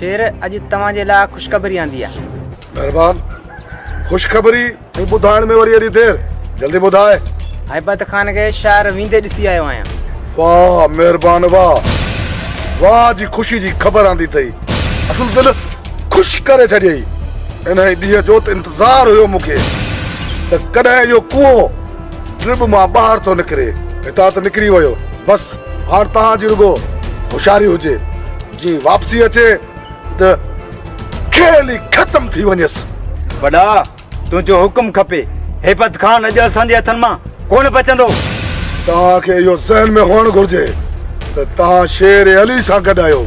शेर अॼु तव्हांजे लाइ ख़ुशख़बरी आंदी आहे। मेहरबान, ख़ुशख़बरी ॿुधाइण में वरी एॾी देर, जल्दी ॿुधाए। हैबत खान खे शहर वेंदे ॾिसी आयो आहियां। वाह मेहरबान, वाह वाह जी ख़ुशी जी ख़बर आंदी अथई। असुल दिलि ख़ुशि करे छॾियई। इन ॾींहं जो त इंतज़ारु हुयो मूंखे त कॾहिं इहो कूओ ट्रिप मां ॿाहिरि थो निकिरे। हितां त निकिरी वियो। बसि हाणे तव्हांजी रुगो होशियारी हुजे, जी वापसी अचे त खेल ई ख़तम थी वञेसि। वॾा, तुंहिंजो हुकुम खपे। हैबत खान अॼु असांजे हथनि मां कोन बचंदो। तव्हांखे इहो ज़हन में हुअणु घुर्जे त तव्हां शेर अली सां गॾु आहियो।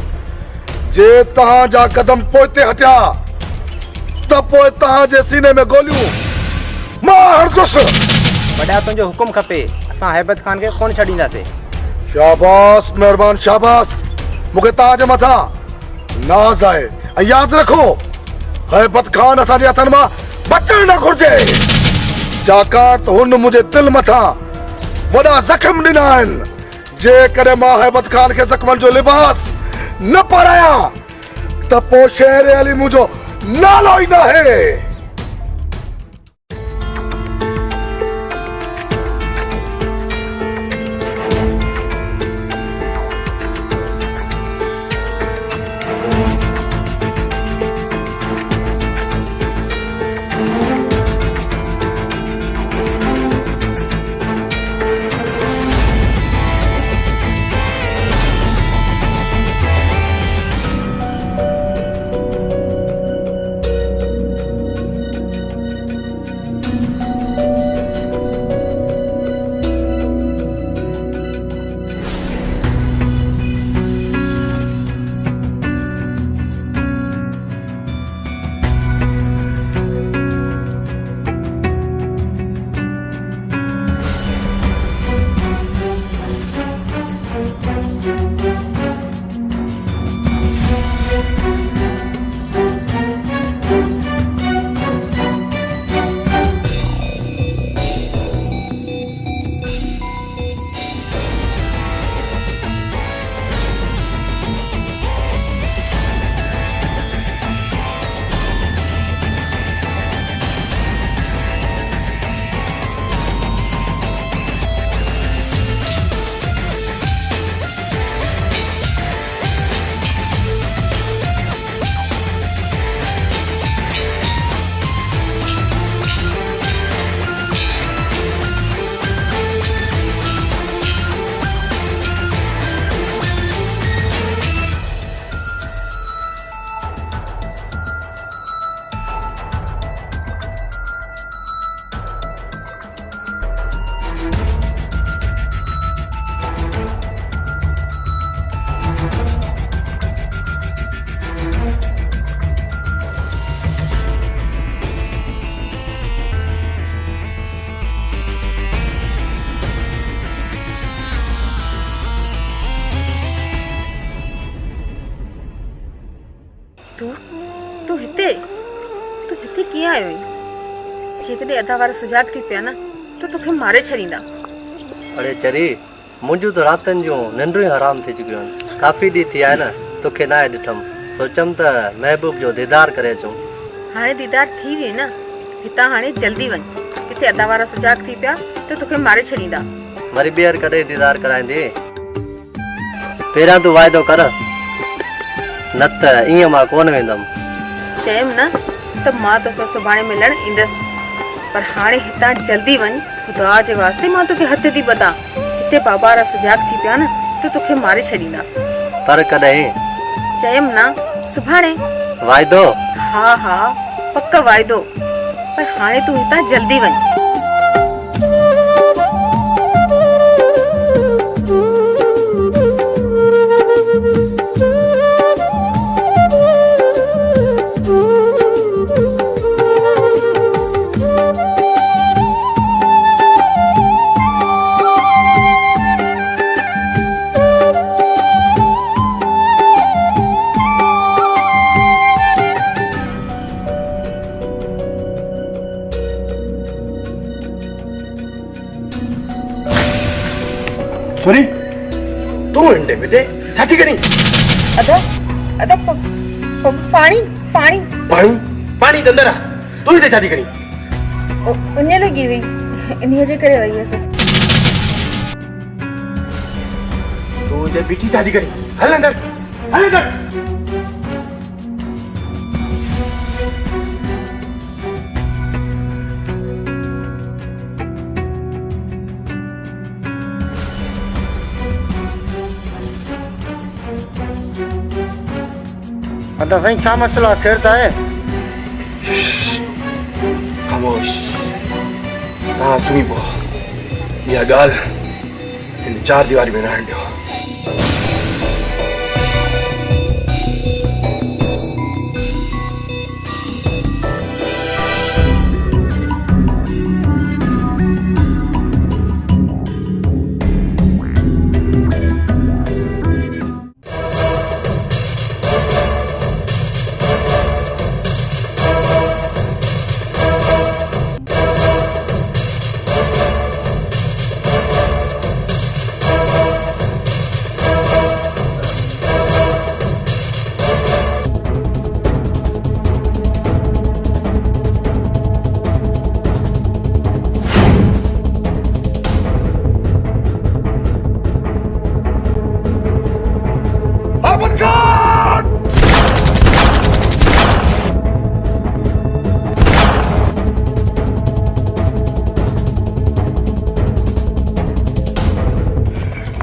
जे तव्हांजा कदम पोइते हटिया त पोइ तव्हांजे सीने में गोलियूं मां हणंदुसि। वॾा, तुंहिंजो हुकुम खपे, असां हैबत खान खे कोन छॾींदासीं। शाबाश मेहरबान, शाबाश। मूंखे तव्हांजे मथां नाज़ आहे ऐं यादि रखो, हैबत खान असांजे हथनि मां बचणु न घुर्जे, छाकाणि त हुन मुंहिंजे दिलि मथां वॾा ज़ख़्म ॾिना आहिनि। जेकॾहिं मां हैबत खान खे ज़ख़्मनि जो लिबास न पारायां त पोइ शेर अली मुंहिंजो नालो ई न आहे। तू हिते कीअं आयो? जेकॾहिं अदा वारा सुजाग थी पिया न त तोखे मारे छॾींदा। अड़े चरी, मुंहिंजूं त रातनि जूं निंडूं ई हराम थी चुकियूं आहिनि। काफ़ी ॾींहं थी आहे न तोखे न आहे ॾिठमि। सोचमि त महबूब जो दीदार करे अचूं। हाणे दीदार थी वई न, हितां हाणे जल्दी वञ। किथे अदा वारा सुजाग थी पिया त तोखे मारे छॾींदा। वरी ॿीहर कॾहिं दीदार कराईंदी? पहिरियां तूं वाइदो कर, न त ईअं मां कोन वेंदमि। चयमि न त मां तोसां सुभाणे मिलण ईंदसि, पर हाणे हितां जल्दी वञ। ख़ुदा जे वास्ते मां तोखे हथ थी बता, हिते बाबा वारा सुजाग थी पिया न त तोखे मारे छॾींदा। पर कॾहिं? चयमि न सुभाणे। वाइदो? हा हा पक वाइदो, पर हाणे तूं हितां जल्दी वञ। तू इंडे में छाती करी? अदा पाणी पाणी पाणी पानी के अंदर आ तू ही शादी करी उन लगी हुई इन्हीअ जे करे वई हुअसि तू जे बीठी शादी करी हल अंदर हल अंदर अदा साईं छा मसलो आहे केरु त आहे खामोश तव्हां सुम्ही पओ इहा ॻाल्हि हिन चार दीवारी में रहण ॾियो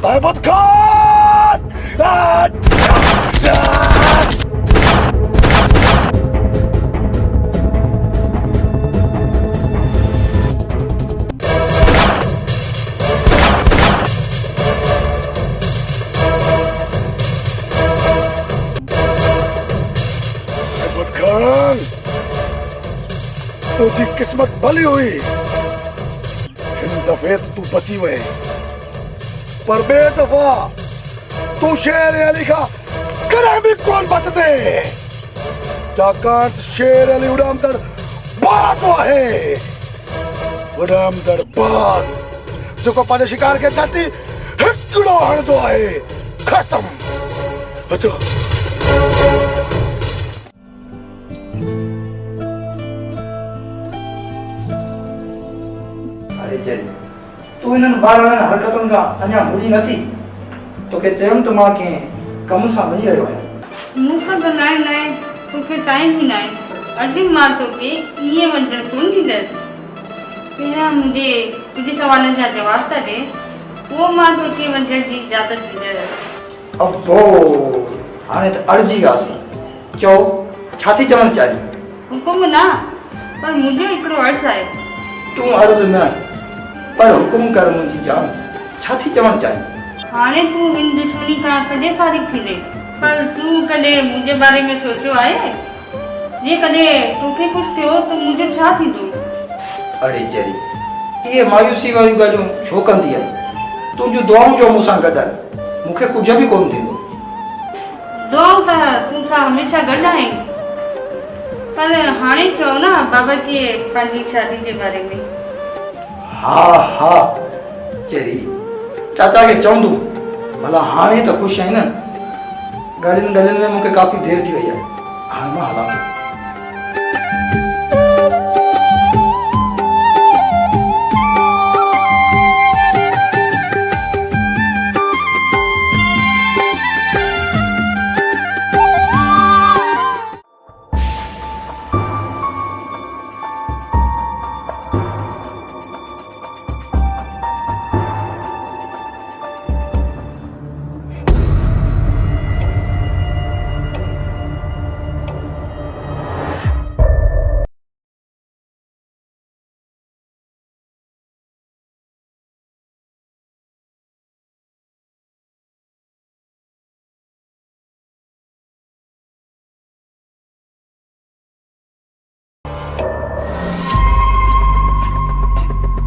अहमद खान अहमद खान तुझी किस्मत भली हुई हिन दफ़े तू बची वए पर बे दफ़ा तू शेर अली खां कॾहिं बि कोन बचंदे छाकाणि त शेर अली उॾामदड़ बाज़ आहे उॾामदड़ बाज़ जेको पंहिंजे शिकार खे छाती हिकिड़ो हणंदो आहे ख़तम अचो अरे चल तू इन्हनि ॿारनि हरकतुनि खां अञा मुड़ी नथी तोखे चयुमि त मां कंहिं कम सां वञी रहियो आहियां मूंखां त नाहे तोखे टाइम ई नाहे अॼु मां तोखे इहे वंडर कोन ॾींदसि पहिरियां तुंहिंजे सवालनि जा जवाब था ॾे पोइ मां तोखे वंडर जी इजाज़त ॾींदसि अबो हाणे त अर्जी आसीं चओ छा थी चवणु चाहीं हुकुम न पर मुंहिंजो हिकिड़ो अर्ज़ु आहे तूं अर्ज़ु न पर हुकुम कर मुंहिंजी जान छा थी चवणु चाहीं हाणे तूं इन दुश्मनी खां कॾहिं फारिग थींदे पर तूं कॾहिं मुंहिंजे बारे में सोचियो आहे जे कॾहिं तोखे कुझु थियो त मुंहिंजो छा थींदो अड़े चरी इहे मायूसी वारियूं ॻाल्हियूं छो कंदी आहीं तुंहिंजूं दुआऊं जो मूंसां गॾु आहिनि मूंखे कुझु बि कोन थींदो दुआऊं त तूं सां हमेशह गॾु आहिनि पर हाणे चओ न बाबा खे पंहिंजी शादी जे बारे में हा हा चरी चाचा खे चवंदो भला हाणे त ख़ुशि आहीं न ॻाल्हियुनि में मूंखे काफ़ी देरि थी वई आहे हाणे मां हलां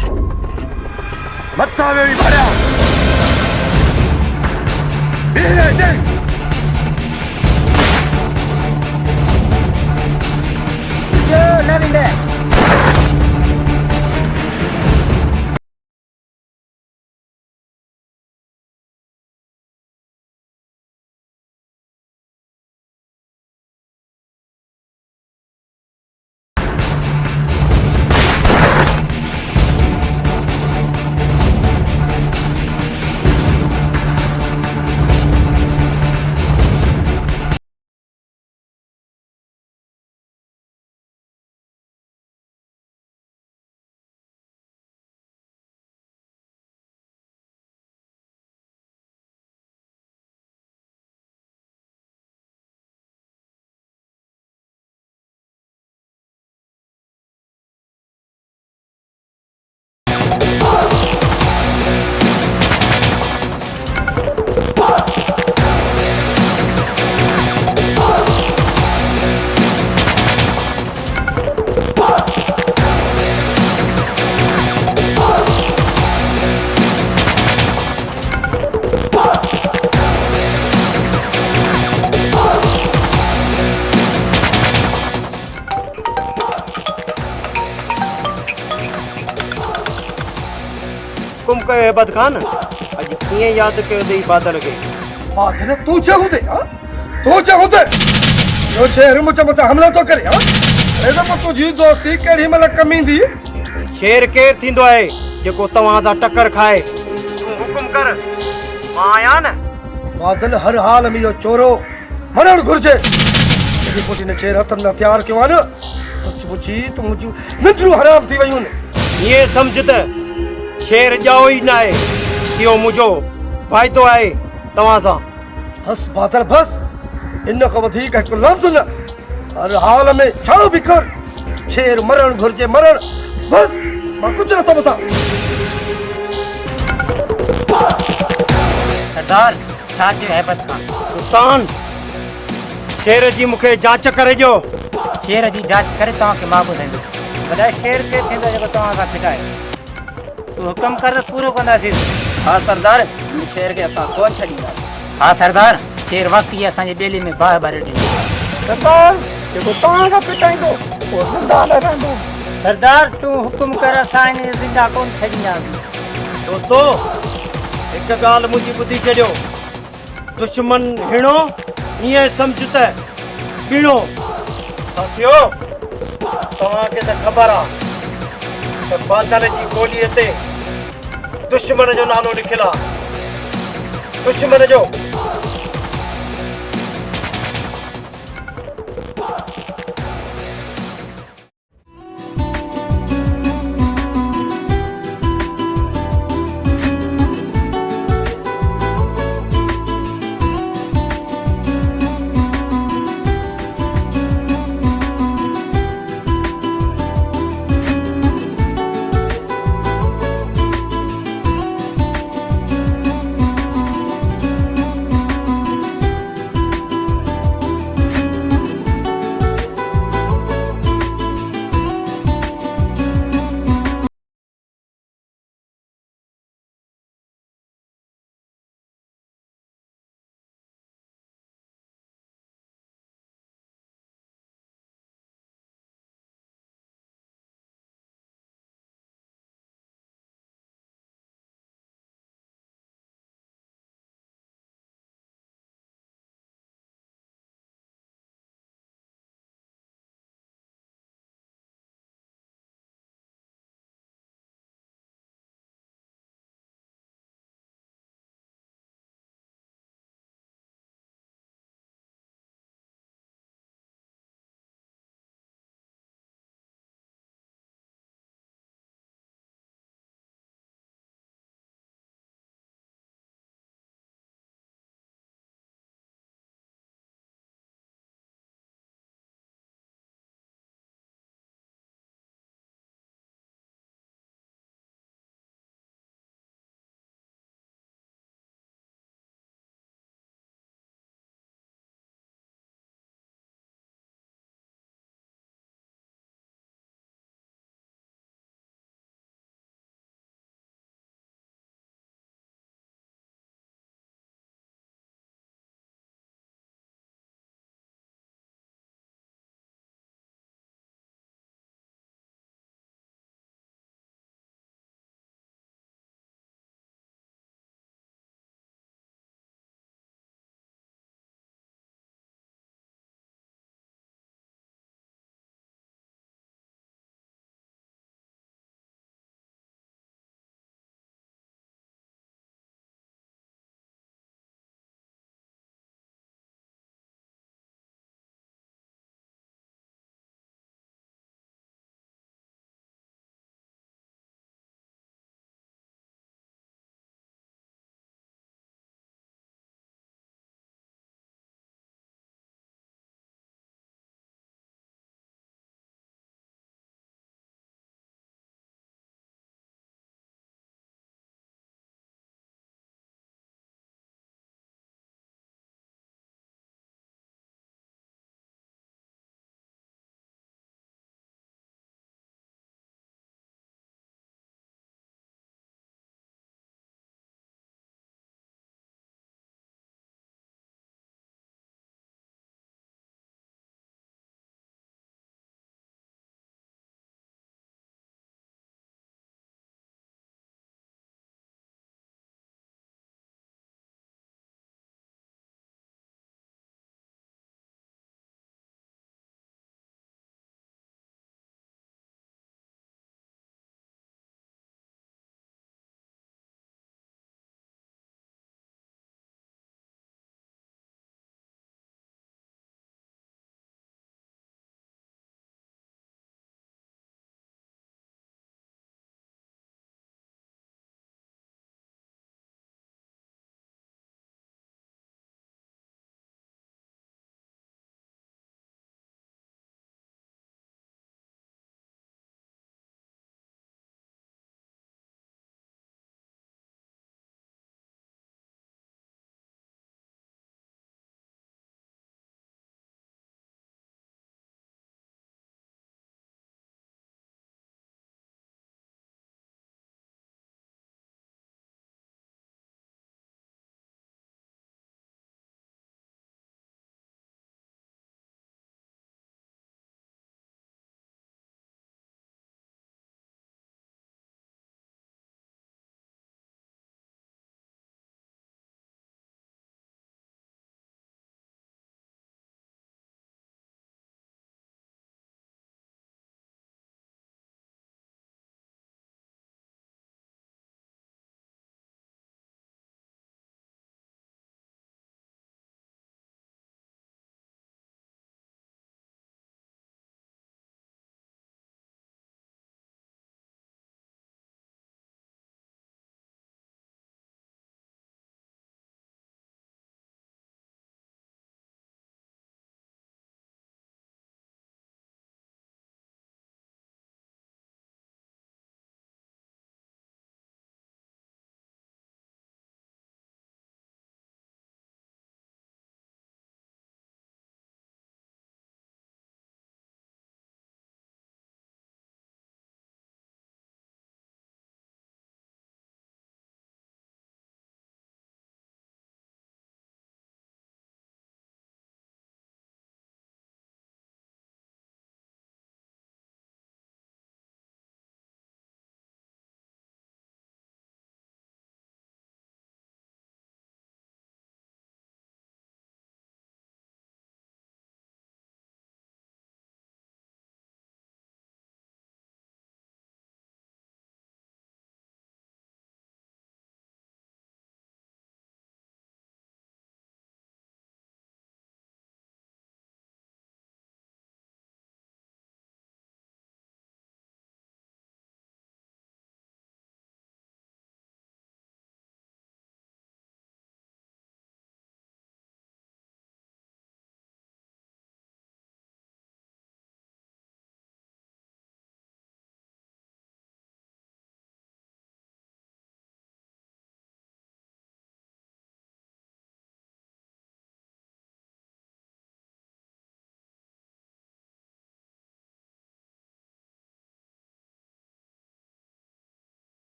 थो मत्था वेड़ी भरिया बीहे देख जो न विंदे हुकुम कयो हैबत खान अॼु कीअं यादि कयो अथई बादल खे बादल तू छा हूंदे तू छा हूंदे यो शहर मुझे मत हमला तो करे अरे तो तुझी दोस्ती केड़ी मल कमी दी शेर केर थींदो आहे जेको तव्हां सां टक्कर खाए तूं हुकुम कर मां आहियां न बादल हर हाल में यो चोरो मरण घुर्जे जॾहिं पुटी ने शेर हथन में हथियार कयो आहे न सचमुची तो मुझी निंड्रू हराम थी वयूं ये समझ त शेर ॼाओ ई न आहे इहो मुंहिंजो फ़ाइदो आहे तव्हां सां बस बादल बस इन को वधीक हिकु लफ़्ज़ न हर हाल में छा बि कर शेर मरण घुर्जे मरण बस मां कुझु नथो ॿुधां सरदार छा चयो हैबत खान सुल्तान शेर जी मूंखे जांच करे ॾियो शेर जी जांच करे तव्हांखे मां ॿुधाईंदुसि वॾा शेर केरु थींदो जेको तव्हां सां फिटाए तूं हुकुम कर पूरो कंदासीं हाँ सरदार इन शेर के असां कोन छॾींदासीं हा सरदार शेर वाकई असांजी ॿेली में बाहि भरे ॾिनो सरदार जेको तव्हां खां पिटाईंदो उहो ज़िंदा न रहंदो सरदार तूं हुकुम कर असां इन ज़िंदा कोन छॾींदासीं दोस्तो हिकु ॻाल्हि मुंहिंजी ॿुधी छॾियो दुश्मन हिणो ईअं सम्झ त ॿीणो साथियो तव्हांखे त ख़बर आहे त बादल जी ॿोलीअ ते दुश्मन जो नालो लिखियलु आहे दुश्मन जो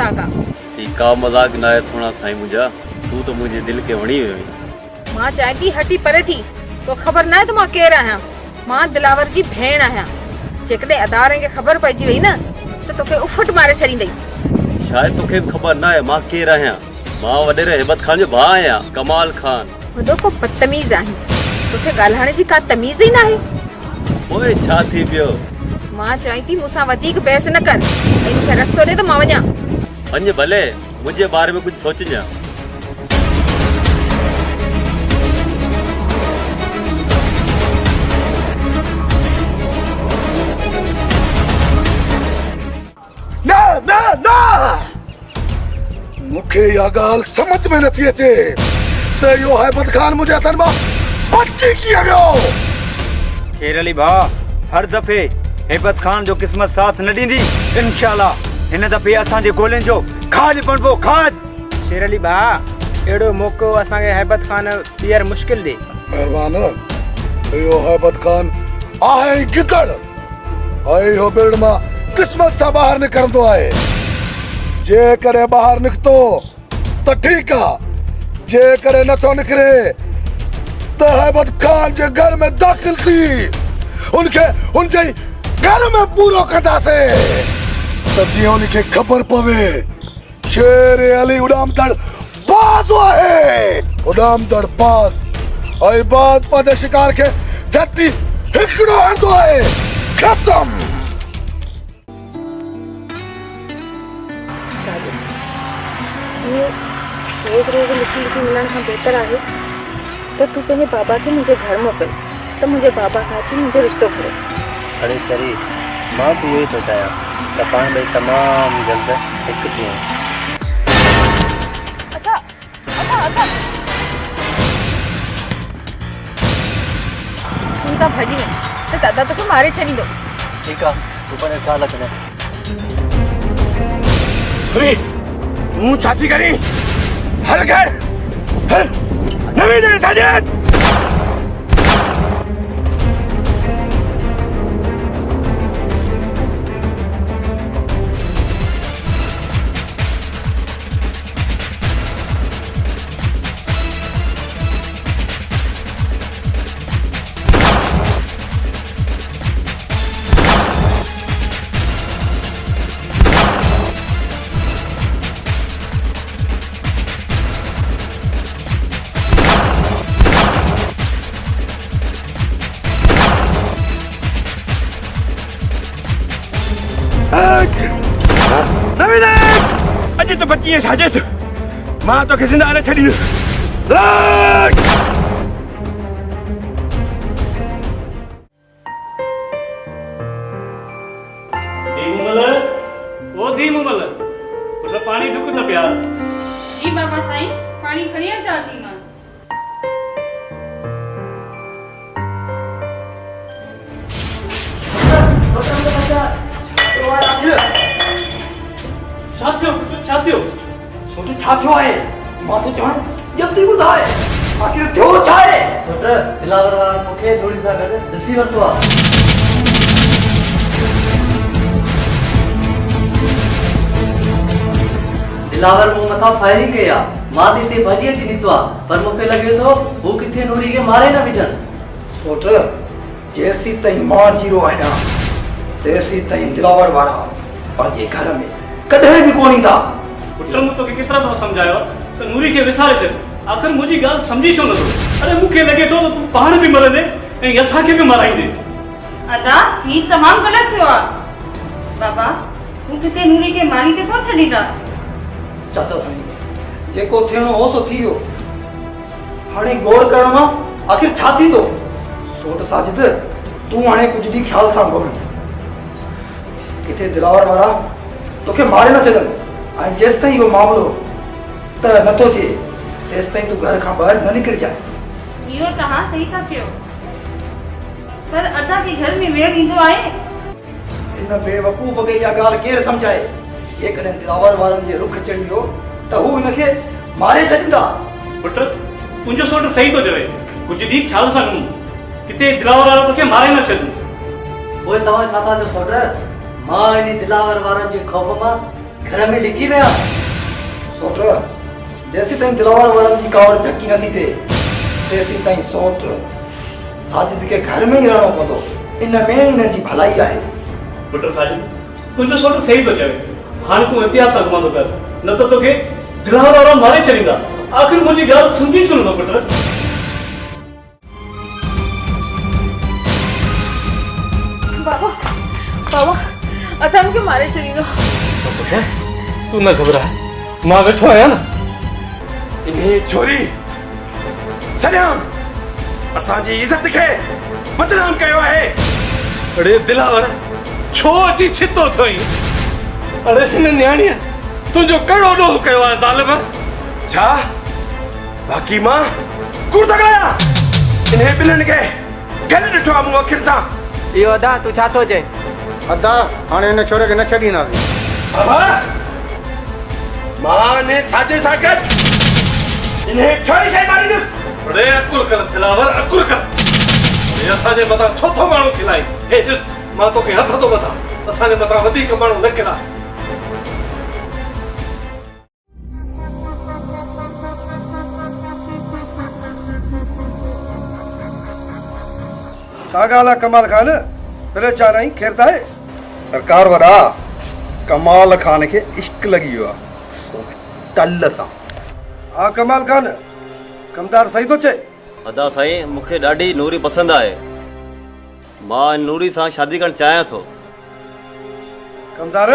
मजाक आ ही का मजाक ना है सोना साईं मुंहिंजा तू तो मुंहिंजे दिल खे वणी वई मां चाहिदी हटी परे थी तो खबर ना है तो मां केर आहियां मां दिलावर जी भेण आहियां जेकॾहिं अदारे खे ख़बर पइजी वई न तो तोखे उफट मारे छॾींदई शायद तोखे ख़बर ना आहे मां केर आहियां मां वॾेरे हिबत खान जो भाउ आहियां कमाल खान वॾो को बदतमीज़ आहीं तोखे ॻाल्हाइण जी का तमीज़ ई नाहे ओए छा थी पियो मां चाही थी मूंसां वधीक बहस न कर ऐं मूंखे रस्तो ॾे त मां वञा वञ भले मुंहिंजे बारे में कुझु सोचिजां ना ना ना मूंखे इहा ॻाल्हि समझ में नथी अचे त इहो हैबत खान मुंहिंजे हथनि मां बची कीअं वियो खेर अली भाउ हर दफ़े हेबत खान जो क़िस्मत साथ न ॾींदी इंशाल्लाह हिन दफ़े असांजे गोलियुनि जो खाज पणबो खाज शेर अली भा अहिड़ो मौक़ो असांखे हैबत खान ॿीहर मुश्किल ॾे महिरबान इहो हैबत खान आहे ई गिदड़ ऐं इहो बिरड़ मां क़िस्मत सां ॿाहिरि निकिरंदो आहे जेकॾहिं ॿाहिरि निकितो त ठीकु आहे जेकॾहिं नथो निकिरे त हैबत खान जे घर में दाख़िल थी उनखे उनजे घर में पूरो कंदासीं त जीअं उनखे ख़बर पवे शेर अली उॾामदड़ बाज़ आहे उॾामदड़ बाज़ ऐं बाज़ पंहिंजे शिकार खे झटी हिकिड़ो हणंदो आहे ख़तम ये रोज़ रोज़ लिखी लिखी मिलण खां बहितर आहे त तूं पंहिंजे बाबा खे मुंहिंजे घर मोकिल त मुंहिंजे बाबा खां अची मुंहिंजो रिश्तो करो अरे चरी मां बि इहो ई थो चाहियां त पाण ॿई तमामु जल्द हिकु थियूं अदा अदा अदा तूं त भॼी वञ त दादा तोखे मारे छॾींदो ठीकु आहे तूं पंहिंजे ख़्यालु रखंदे तूं छा थी करी हल घर हल नवीन साजिद अॼु त बची आहे साजिद मां तोखे ज़िंदा न छॾींदुसि धीमूमल पाणी ढुक त प्यार जी बाबा साईं पाणी खणी अचां थी मां छा थियो छोटू छा थियो आहे मां तो चवां जल्दी ॿुधाए आखिर थियो छा आहे सोट दिलावर वारा मूंखे नूरी सां गॾु ॾिसी वरितो आहे दिलावर मूं मथां फायरिंग कई आहे मां त हिते भॼी अची निकितो आहे पर मूंखे लॻे थो हू किथे नूरी खे मारे न विझनि सोट जेसी ताईं मां जीरो आहियां तेसी ताईं दिलावर वारा पंहिंजे घर में कॾहिं बि कोन ईंदा पुट मूं तोखे केतिरा दफ़ा सम्झायो त नूरी खे विसारे छॾ आख़िर मुंहिंजी ॻाल्हि सम्झी छो नथो अरे मूंखे लॻे थो त तूं पाण बि मरंदे ऐं असांखे बि मराईंदे अदा ही तमामु ग़लति थियो आहे बाबा तूं किथे नूरी खे मारी ते कोन छॾींदा चाचा साईं जेको थियणो हो सो थी वियो हाणे गौर करण मां आखिर छा थींदो सोट साजिद तूं हाणे कुझु ॾींहुं ख़्याल सां घुम किथे दिलावर वारा तोखे मारे न छॾनि ऐं जेसि ताईं इहो मामिलो त नथो थिए तेसि ताईं तूं घर खां ॿाहिरि न निकिरजांइ इहो तव्हां सही था चयो पर अदा के घर में वेड़ ईंदो आहे हिन बेवकूफ़ खे इहा ॻाल्हि केरु सम्झाए जेकॾहिं दिलावर वारनि जे रुख चढ़ी वियो त हू हिनखे मारे छॾींदा पुट तुंहिंजो सोट सही थो चवे कुझु ॾींहुं ख़्याल सां घुम किथे दिलावर वारा तोखे मारे न छॾनि पोइ तव्हां छा था चओ सोट मां इन दिलावर वारनि जे ख़ौफ़ मां घर में लिखी विया सोट जेसी ताईं दिलावर वारनि जी कावड़ झकी नथी थिए तेसी ताईं सोट साजिद खे घर में ई रहणो पवंदो। इन में ई हिन जी भलाई आहे। पुट साजिद तुंहिंजो सोट सही थो चवे। हाणे तूं इतिहास सां घुमंदो कर न त तोखे दिलावर वारा मारे छॾींदा। आख़िर मुंहिंजी ॻाल्हि सम्झी छो नथो पुट? बाबा बाबा असां मूंखे मारे छॾींदो। तू न घबरा, मां वेठो आहियां न। इन्हे छोरी सॼाम असांजी इज़त खे बदनाम कयो आहे। अड़े दिलावर छो अची छितो थोई? अड़े हिन न्याणीअ तुंहिंजो कहिड़ो ॾोह कयो आहे ज़ालिम? छा बाक़ी मां कूड़ था ॻाल्हायां? इन्हे ॿिन्हिनि खे गॾु ॾिठो आहे मूं अखियुनि सां। इहो अदा तूं छा थो चए? अदा हाणे हिन छोरे खे न छॾींदासीं। बाबा मां ने साजे सां गॾु इन्हे छोरी खे मारींदुसि। अड़े अकुल कर दिलावर, अकुल कर। अड़े असांजे मथां छो थो माण्हू खिलाई? हे ॾिस मां तोखे हथ थो वधां, असांजे मथां वधीक माण्हू न किरा। छा ॻाल्हि आहे कमाल खान? परेशान आई खेरता है? सरकार वॾा कमाल खान खे इश्क लॻी वियो आहे टल सां। हा कमाल खान कमदार सही थो चए। अदा साईं मूंखे ॾाढी नूरी पसंदि आहे। मां नूरी सां शादी करणु चाहियां थो। कमदार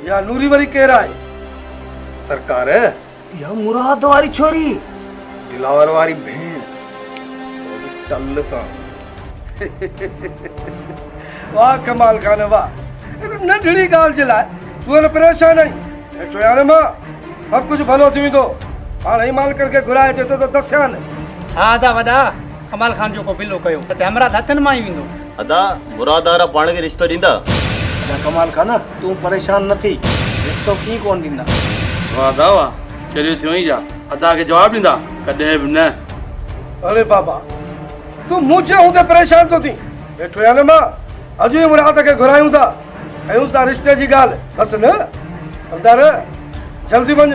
या नूरी वरी केरु आहे? सरकार या मुराद वारी छोरी, दिलावर वारी भेण टल सां। वाह कमाल खान वाह, नंढड़ी ॻाल्हि जे लाइ तूं हाणे परेशान आहीं। हेठो यार मां सभु कुझु भलो थी वेंदो। हाणे ही मालिकनि खे घुराए अचे त दसिया न। हा अदा वॾा कमाल खान जो को बिलो कयो त हमरा हथनि मां ई वेंदो। अदा मुराद वारा पाण खे रिश्तो ॾींदा? कमाल खान तूं परेशान न थी, रिश्तो कीअं कोन ॾींदा? वाह दावा चरियो थियो ई जा अदा खे जवाब ॾींदा कॾहिं बि न। अरे बाबा तूं मुझे हूंदे परेशान तो थी। वेठो या न मां अॼु ई मुराद खे घुरायूं था, कयूं था रिश्ते जी ॻाल्हि बसि न। कमदार जल्दी वञ,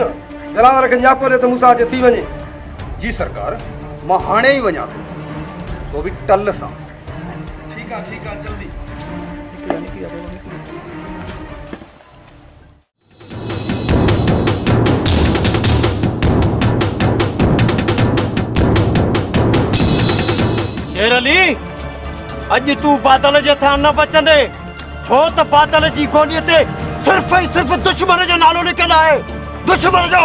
दिलावर खे न्यापो ॾे त मूंसां अचे थी वञे। जी सरकार मां हाणे ई वञा थो, सो बि टल सां। ठीकु आहे जल्दी शेर अली अॼु तूं बादल जे हथां न बचंदे, छो त बादल जी गोलीअ ते सिर्फ़ ऐं सिर्फ़ दुश्मन जो नालो लिखियल आहे। दुश्मन जो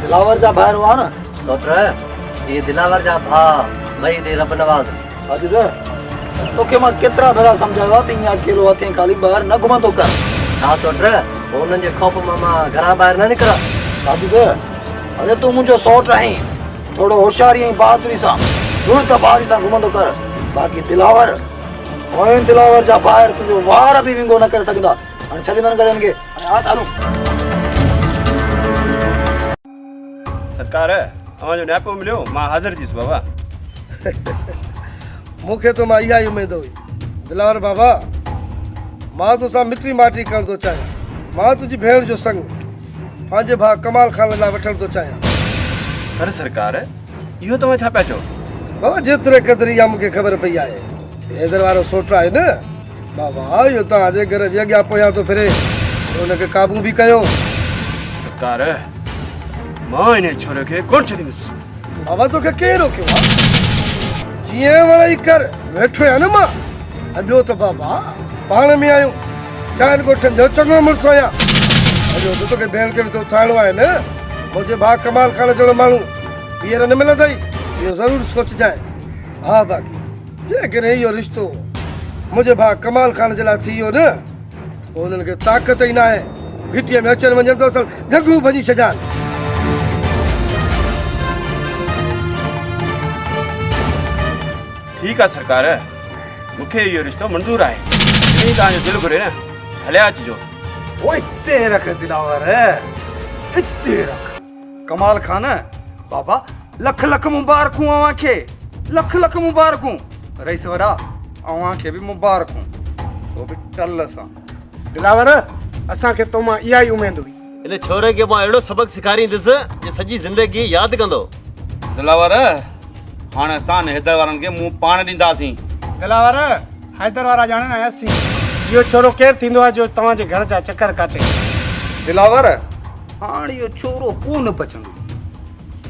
दिलावर जा भाइर हुआ न? सोट ये दिलावर जा भा मई दे रब नवाज। साजिद तोखे मां केतिरा भेरा सम्झायो आहे त ईअं अकेलो हथें ख़ाली ॿाहिरि न घुमंदो कर। छा सोट उन्हनि जे ख़ौफ़ मां घरां ॿाहिरि न निकिरा। साजिद अरे तूं मुंहिंजो सौट आहीं, थोरो होशियारी ऐं बहादुरी सां दूर त बहारी सां घुमंदो कर। बाक़ी दिलावर मोइन दिलावर जा बाहर तुझो वार भी विंगो न करे सकिंदा हाणे छॾींदनि गड़न के हाणे आ तारू सरकार अवांजो न्यापो मिलियो मां हाज़िर थीस बाबा मूंखे तो मां इहा ई उमेद हुई दिलावर बाबा मां तोसां मिटी माटी करण थो चाहियां मां तुंहिंजी भेण जो संग पंहिंजे भाउ कमाल खान लाइ वठण थो चाहियां पर सरकार इहो तव्हां छा पिया चओ बाबा जेतिरे क़दुरु इहा मूंखे ख़बर पई आहे हैदर वारो सोट आहे न बाबा इहो तव्हांजे घर जे अॻियां पोयां थो फिरे हुनखे क़ाबू बि कयो सरकार मां इन छोरे खे कोन छॾींदुसि बाबा तोखे केरु रोकियो आहे जीअं वणई कर वेठो आहियां न मां ऐं ॿियो त बाबा पाण में आहियूं चारि ॻोठनि जो चङो मुड़ुसु आहियां ॿियो त तोखे भेण खे बि थो उथारिणो आहे न मुंहिंजे भाउ कमाल खान जहिड़ो माण्हू ॿीहर न मिलंदई इहो ज़रूरु सोचिजांइ हा बाक़ी जेकॾहिं इहो रिश्तो मुंहिंजे भाउ कमाल खान जे लाइ थी वियो न पोइ हुननि खे ताक़त ई न आहे घिटीअ में अचनि वञनि त असां झगड़ू भॼी छॾियां ठीकु आहे सरकार मूंखे इहो रिश्तो मंज़ूर आहे तव्हांजो दिलि घुरे न हलिया अचिजो ओ इते रख दिलावर इते रख कमाल खान बाबा लख लख मुबारकूं अवां खे लख लख मुबारकूं रईस वॾा अवां खे बि मुबारकूं सो बि टल सां दिलावर असांखे तो मां इहा ई उमेद हुई इन छोरे खे मां अहिड़ो सबक़ सेखारींदुसि जो सॼी ज़िंदगी यादि कंदो दिलावर हाणे असां हैदर वारनि खे मुंहुं पाण ॾींदासीं दिलावर हैदर वारा ॼाणनि ऐं असीं इहो छोरो केरु थींदो आहे जो तव्हांजे घर जा चकर काटे दिलावर हाणे इहो छोरो कोन बचंदो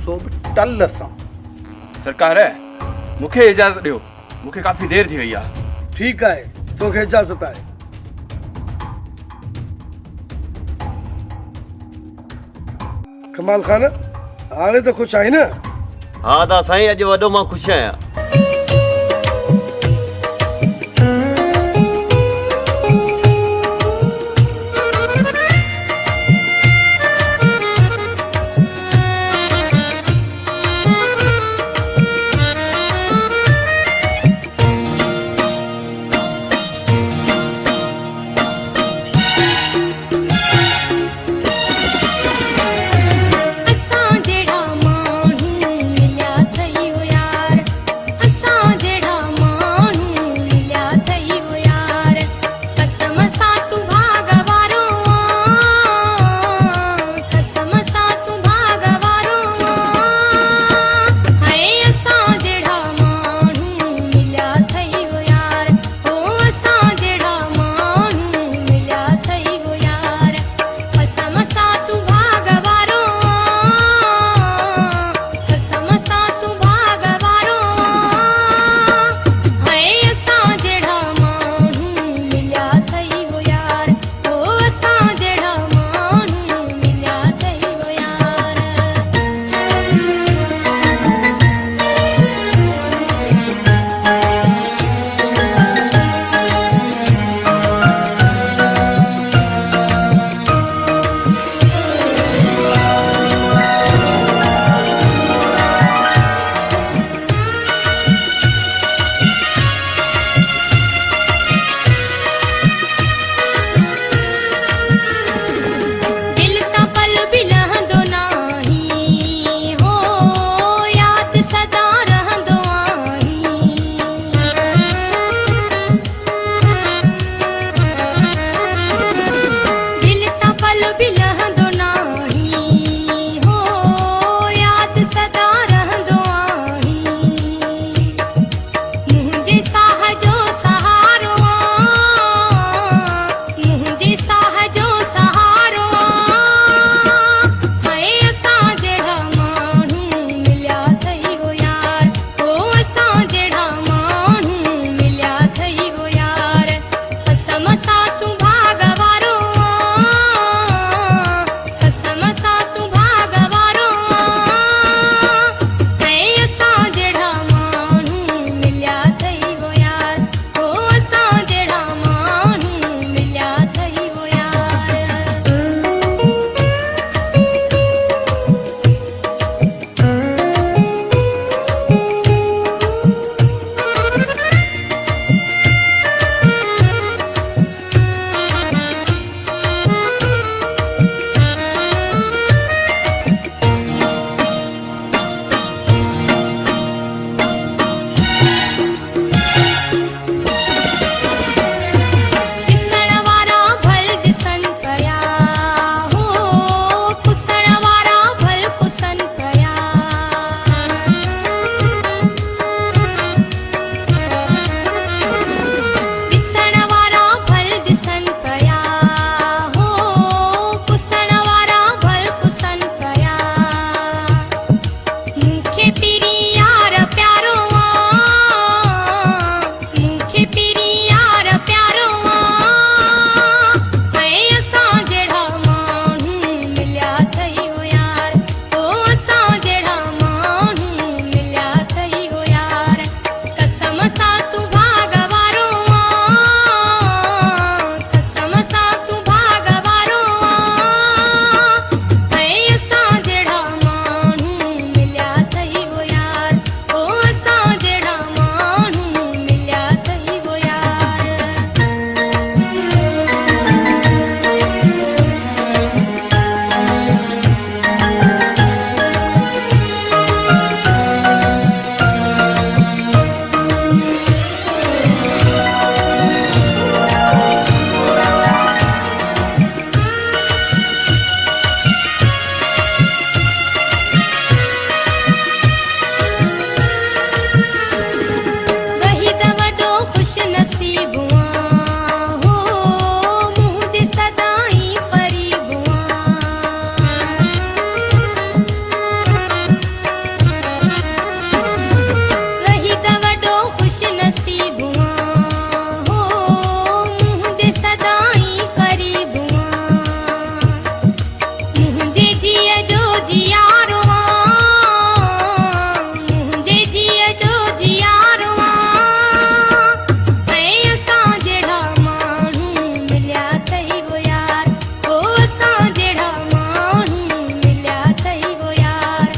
सो बि टल सां सरकार मूंखे इजाज़त ॾियो मूंखे काफ़ी देरि थी वई आहे ठीकु आहे तोखे इजाज़त आहे कमाल खान हाणे त ख़ुशि आहीं न हा त साईं अॼु वॾो मां ख़ुशि आहियां पीरी यार प्यारो मूंखे पीरी यार प्यारो है असां जहिड़ा माण्हू मिलिया अथई हो यार ओ असां जहिड़ा माण्हू मिलिया अथई हो यार कसम सां तूं भाग वारो कसम सां तूं भाग वारो है असां जहिड़ा माण्हू मिलिया अथई हो यार ओ असां जहिड़ा माण्हू मिलिया अथई हो यार वही त वॾो ख़ुशि नसीब हो मुंहिंजे सदाई क़रीब वही त वॾो ख़ुशि नसीब हो मुंहिंजे सदाई क़रीब मुंहिंजे जीअ जो जियारो मुंहिंजे जीअ जो जियारो है असां जहिड़ा माण्हू मिलिया अथई हो यार ओ असां जहिड़ा माण्हू मिलिया अथई हो यार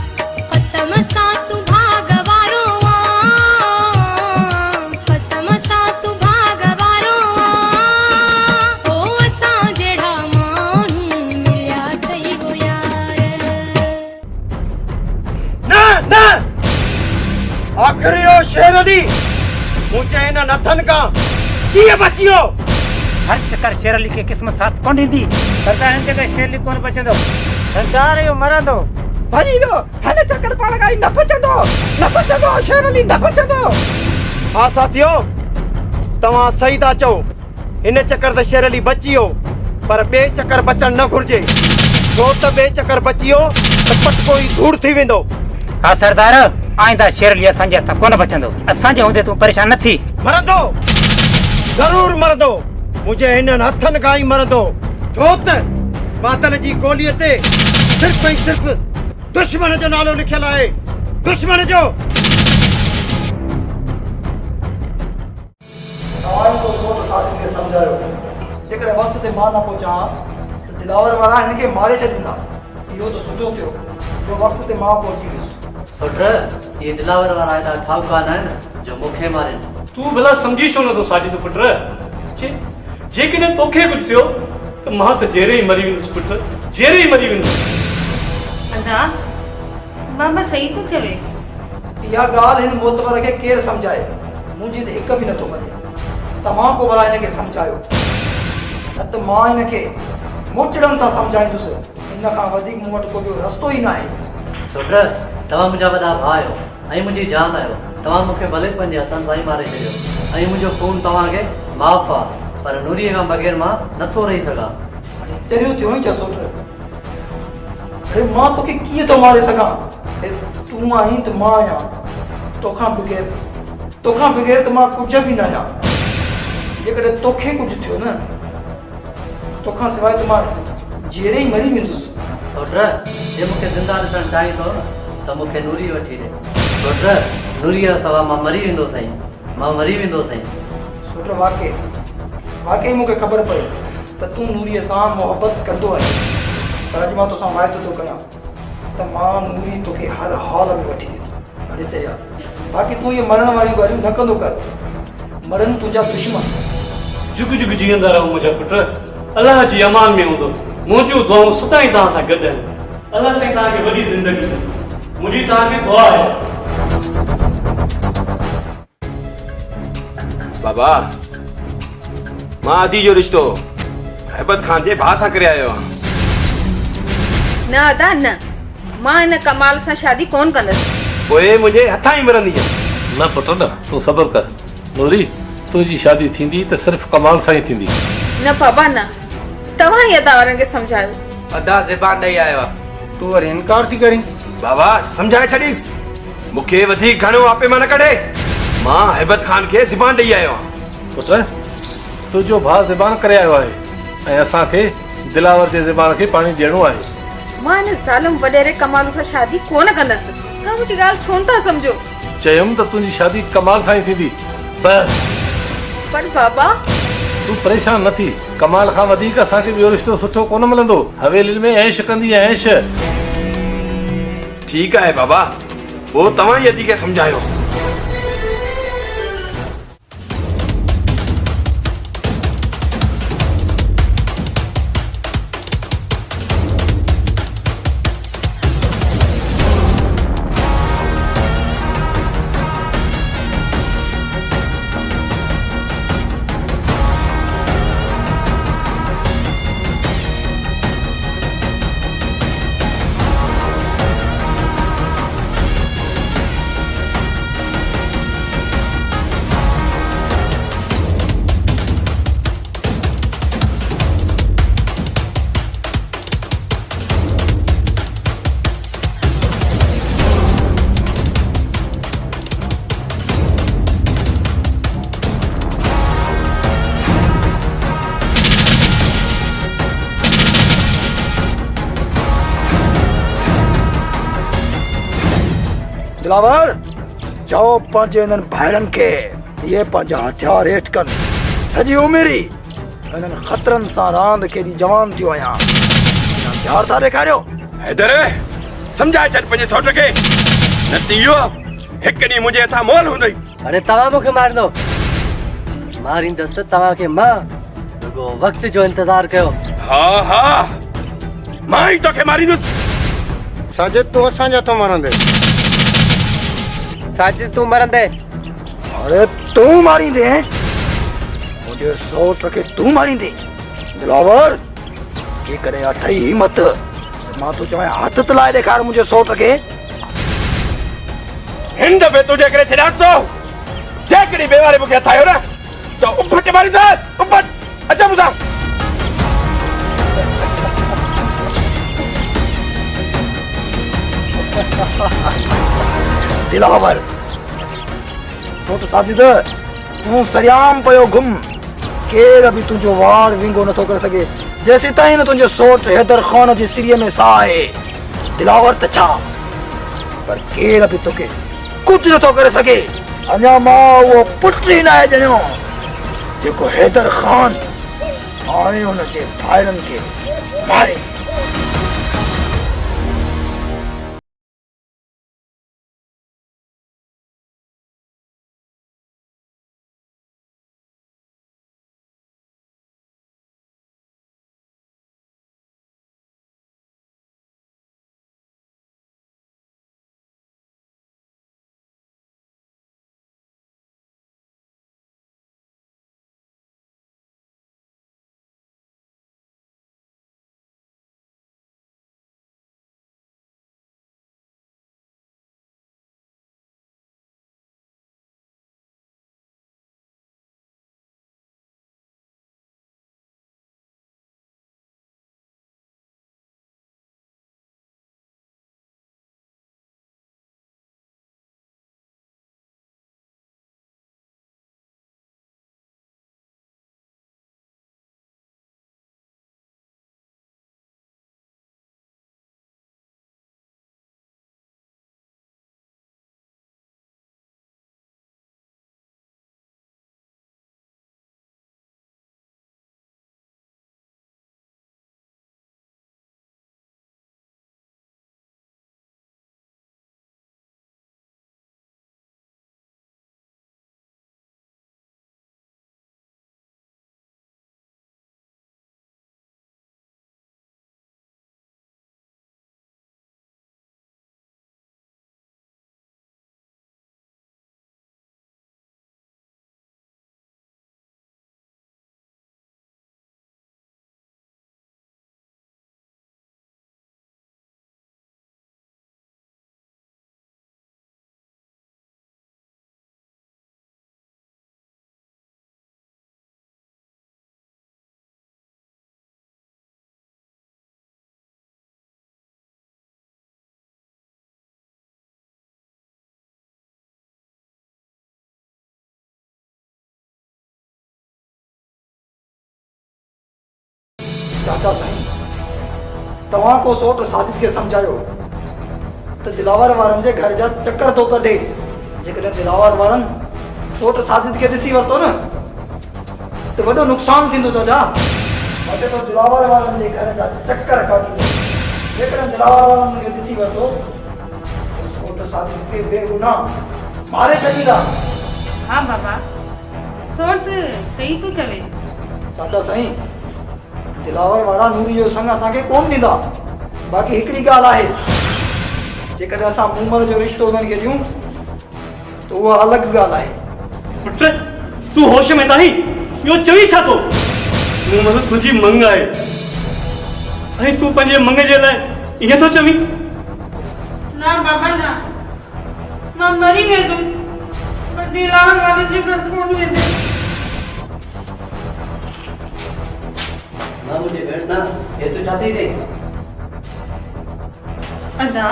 कसम सां तूं भाग वारो कसम सां तूं भाग वारो ओ असां जहिड़ा माण्हू मिलिया अथई हो यार न न आखिरी ओ शेर अली मुझे इन नथन का कीअं बचियो हर चक्कर शेर अली खे क़िस्मत साथ कोन ॾींदी। सरदार हिन जॻह शेर अली कोन बचंदो। सरदार इहो मरंदो। भॼी वियो हिन चक्कर पाण खां न बचंदो शेर अली न बचंदो। हा साथियो तव्हां सही था चओ हिन चक्कर त शेर अली बची वियो पर ॿिए चक्कर बचण न घुर्जे छो त ॿिए चक्कर बची वियो त पटको ई दूर थी वेंदो। हा सरदार आईंदा शेर अली असांजे हथ कोन बचंदो। असांजे हूंदे तूं परेशान न थी। मरंदो ज़रूर मरंदो मुझे हिननि हथनि खां ई मरंदो छो त बादल जी गोलीअ ते सिर्फ़ ऐं सिर्फ़ दुश्मन जो नालो लिखियल आहे दुश्मन जो। तव्हां को सोच साथी खे सम्झायो जेकर वक़्त ते मां न पहुचां त दिलावर वारा हिनखे मारे छॾींदा। इहो त सुठो थियो जो वक़्त ते मां पहुची वियुसि। सोट ये दिलावर वारा एॾा ठाहु कान आहिनि जो मूंखे मारनि। तूं भला सम्झी छो नथो साजिद पुट जेकॾहिं तोखे कुझु थियो त मां त जहिड़े ई मरी वेंदुसि पुट जहिड़े ई मरी वेंदुसि। अदा बाबा सही थो चवे। इहा ॻाल्हि हिन मोतबर खे केरु सम्झाए मुंहिंजी त हिकु बि नथो मञे। तव्हां को भला हिनखे सम्झायो न त मां हिनखे मोचड़नि सां सम्झाईंदुसि। हिन खां वधीक मूं वटि को ॿियो रस्तो ई न आहे। सोट तव्हां मुंहिंजा वॾा भाउ आहियो ऐं मुंहिंजी जान आहियो। तव्हां मूंखे भले पंहिंजे हथनि सां ई मारे छॾियो ऐं मुंहिंजो खून तव्हांखे माफ़ आहे पर नूरीअ खां बग़ैर मां नथो रही सघां। चरियो थियो ई छा सोट अरे मां तोखे कीअं थो मारे सघां। तूं आहीं त मां आहियां तोखां बग़ैर त मां कुझु बि न आहियां। जेकॾहिं तोखे कुझु थियो न तोखां सवाइ त मां जहिड़े ई मरी वेंदुसि। सोट जे मूंखे ज़िंदा ॾिसणु चाहीं थो न त मूंखे नूरी वठी ॾे। सोट नूरीअ सवा मां मरी वेंदो साईं मां मरी वेंदो साईं। सोट वाकई मूंखे ख़बर पई त तूं नूरीअ सां मोहबत कंदो आहीं पर अॼु मां तोसां वाइदो थो कयां त मां नूरी तोखे हर हाल में वठी वेंदो। हाणे चया बाक़ी तूं इहे मरण वारियूं ॻाल्हियूं न कंदो कर। मरनि तुंहिंजा दुश्मन। जुग जुग जीअंदा रहो मुंहिंजा पुट अलाह जी अमान में हूंदो। मुंहिंजूं दुआऊं सदाईं तव्हां सां गॾु आहिनि। अलाह साईं तव्हांखे वॾी ज़िंदगी ॾे। मुंहिंजी तव्हांखे दुआ आहे। बाबा मां आदि जो रिश्तो हैबत खान जे भाउ सां करे आयो आहियां। न अदा न मां हिन कमाल सां शादी कोन कंदसि। पोइ मुंहिंजे हथां ई मरंदी न पुट न तूं सबर कर नूरी तुंहिंजी शादी थींदी त सिर्फ़ कमाल सां ई थींदी। न बाबा न तव्हां ई अदा वारनि खे सम्झायो। अदा ज़बान ॾेई आयो आहे तूं वरी इनकार थी करीं। बाबा समझाए छॾीस मूंखे वधीक घणो आपे मां न कढे मां हैबत खान खे ज़बान ॾेई आयो आहियां पुट तुंहिंजो भाउ ज़बान करे आयो आहे ऐं असांखे दिलावर जे ज़बान खे पाणी ॾियणो आहे। मां हिन ज़ालिम वॾेरे कमाल सां शादी कोन कंदसि। तव्हां मुंहिंजी ॻाल्हि छो था सम्झो? चयुमि त तुंहिंजी शादी कमाल सां ई थींदी बस। पर बाबा तूं परेशान न थी। कमाल खां वधीक असांखे ॿियो रिश्तो सुठो कोन मिलंदो। हवेली में ऐश कंदी ऐश। ठीकु आहे बाबा पोइ तव्हां ई अजी खे सम्झायो। दिलावर जाओ पंहिंजे हिननि भाइरनि खे इहे पंहिंजा हथियार हेठि कनि। सॼी उमिरि हिननि ख़तरनि सां रांदि केॾी जवान थियो आहियां। हथियार था ॾेखारियो। हैदर सम्झाए छॾ पंहिंजे सौट खे न त इहो हिकु ॾींहुं मुंहिंजे हथां मोल हूंदई। हाणे तव्हां मूंखे मारींदो मारींदसि त तव्हांखे मां रुॻो वक़्त जो इंतज़ारु कयो। हा हा मां ई तोखे मारींदुसि। साजिद तूं असांजे हथों मारंदे। साजिद तूं मरंदे। अरे तूं मारींदे मुंहिंजे सौट खे तूं मारींदे? दिलावर के करे अथई हिम्मत मां तो चवां हथ तलाए ॾेखार मुंहिंजे सौट खे। हिन दफ़े तुंहिंजे करे छॾां थो। जेकॾहिं बेवारे मूंखे हथायो न त उभट मारींदुसि। उभट अच मूंसां। दिलावर सौट साजिद तूं सरियाम पयो घुम। केर बि तुंहिंजो वार विंगो नथो करे सघे जेसीं ताईं न तुंहिंजो सौट हैदर खान जी सिरीअ में साह आहे। दिलावर त छा पर केर बि तोखे कुझु नथो करे सघे। अञा मां उहो पुट ई न आहे ॼणियो जेको हैदर खान ऐं हुनजे भाइरनि खे मारे। चाचा साईं तव्हां को सोट साजिद के समझायो तो दिलावर वारन जे घर जा चक्कर तो कढे जेकॾहिं दिलावर वारन सोट साजिद के ॾिसी वरितो न तो वॾो नुक़सान थींदो चाचा। अॻे तो दिलावर वारन जे घर जा चक्कर कढी जेकॾहिं दिलावर वारन खे ॾिसी वरितो सोट साजिद के बेगुनाह मारे छॾींदा। हाँ बाबा सोट सही तो चवे। चाचा साईं दिलावर वारा नूरी जो संग असांखे कोन ॾींदा। बाक़ी हिकिड़ी ॻाल्हि आहे जेकॾहिं असां मूमल जो रिश्तो उन्हनि खे ॾियूं त उहा अलॻि ॻाल्हि आहे। पुट तू होश में ताही यो चवी छा तो मूमल तुझी मंग आहे ऐं तू पंहिंजे मंग जे लाइ इहे तो चवी। ना बाबा ना मां मरी वेंदुमि पर दिलावर वारनि जे घर कोन वेंदे। ना मुझे बैठना ये तो चाहती थी। अदा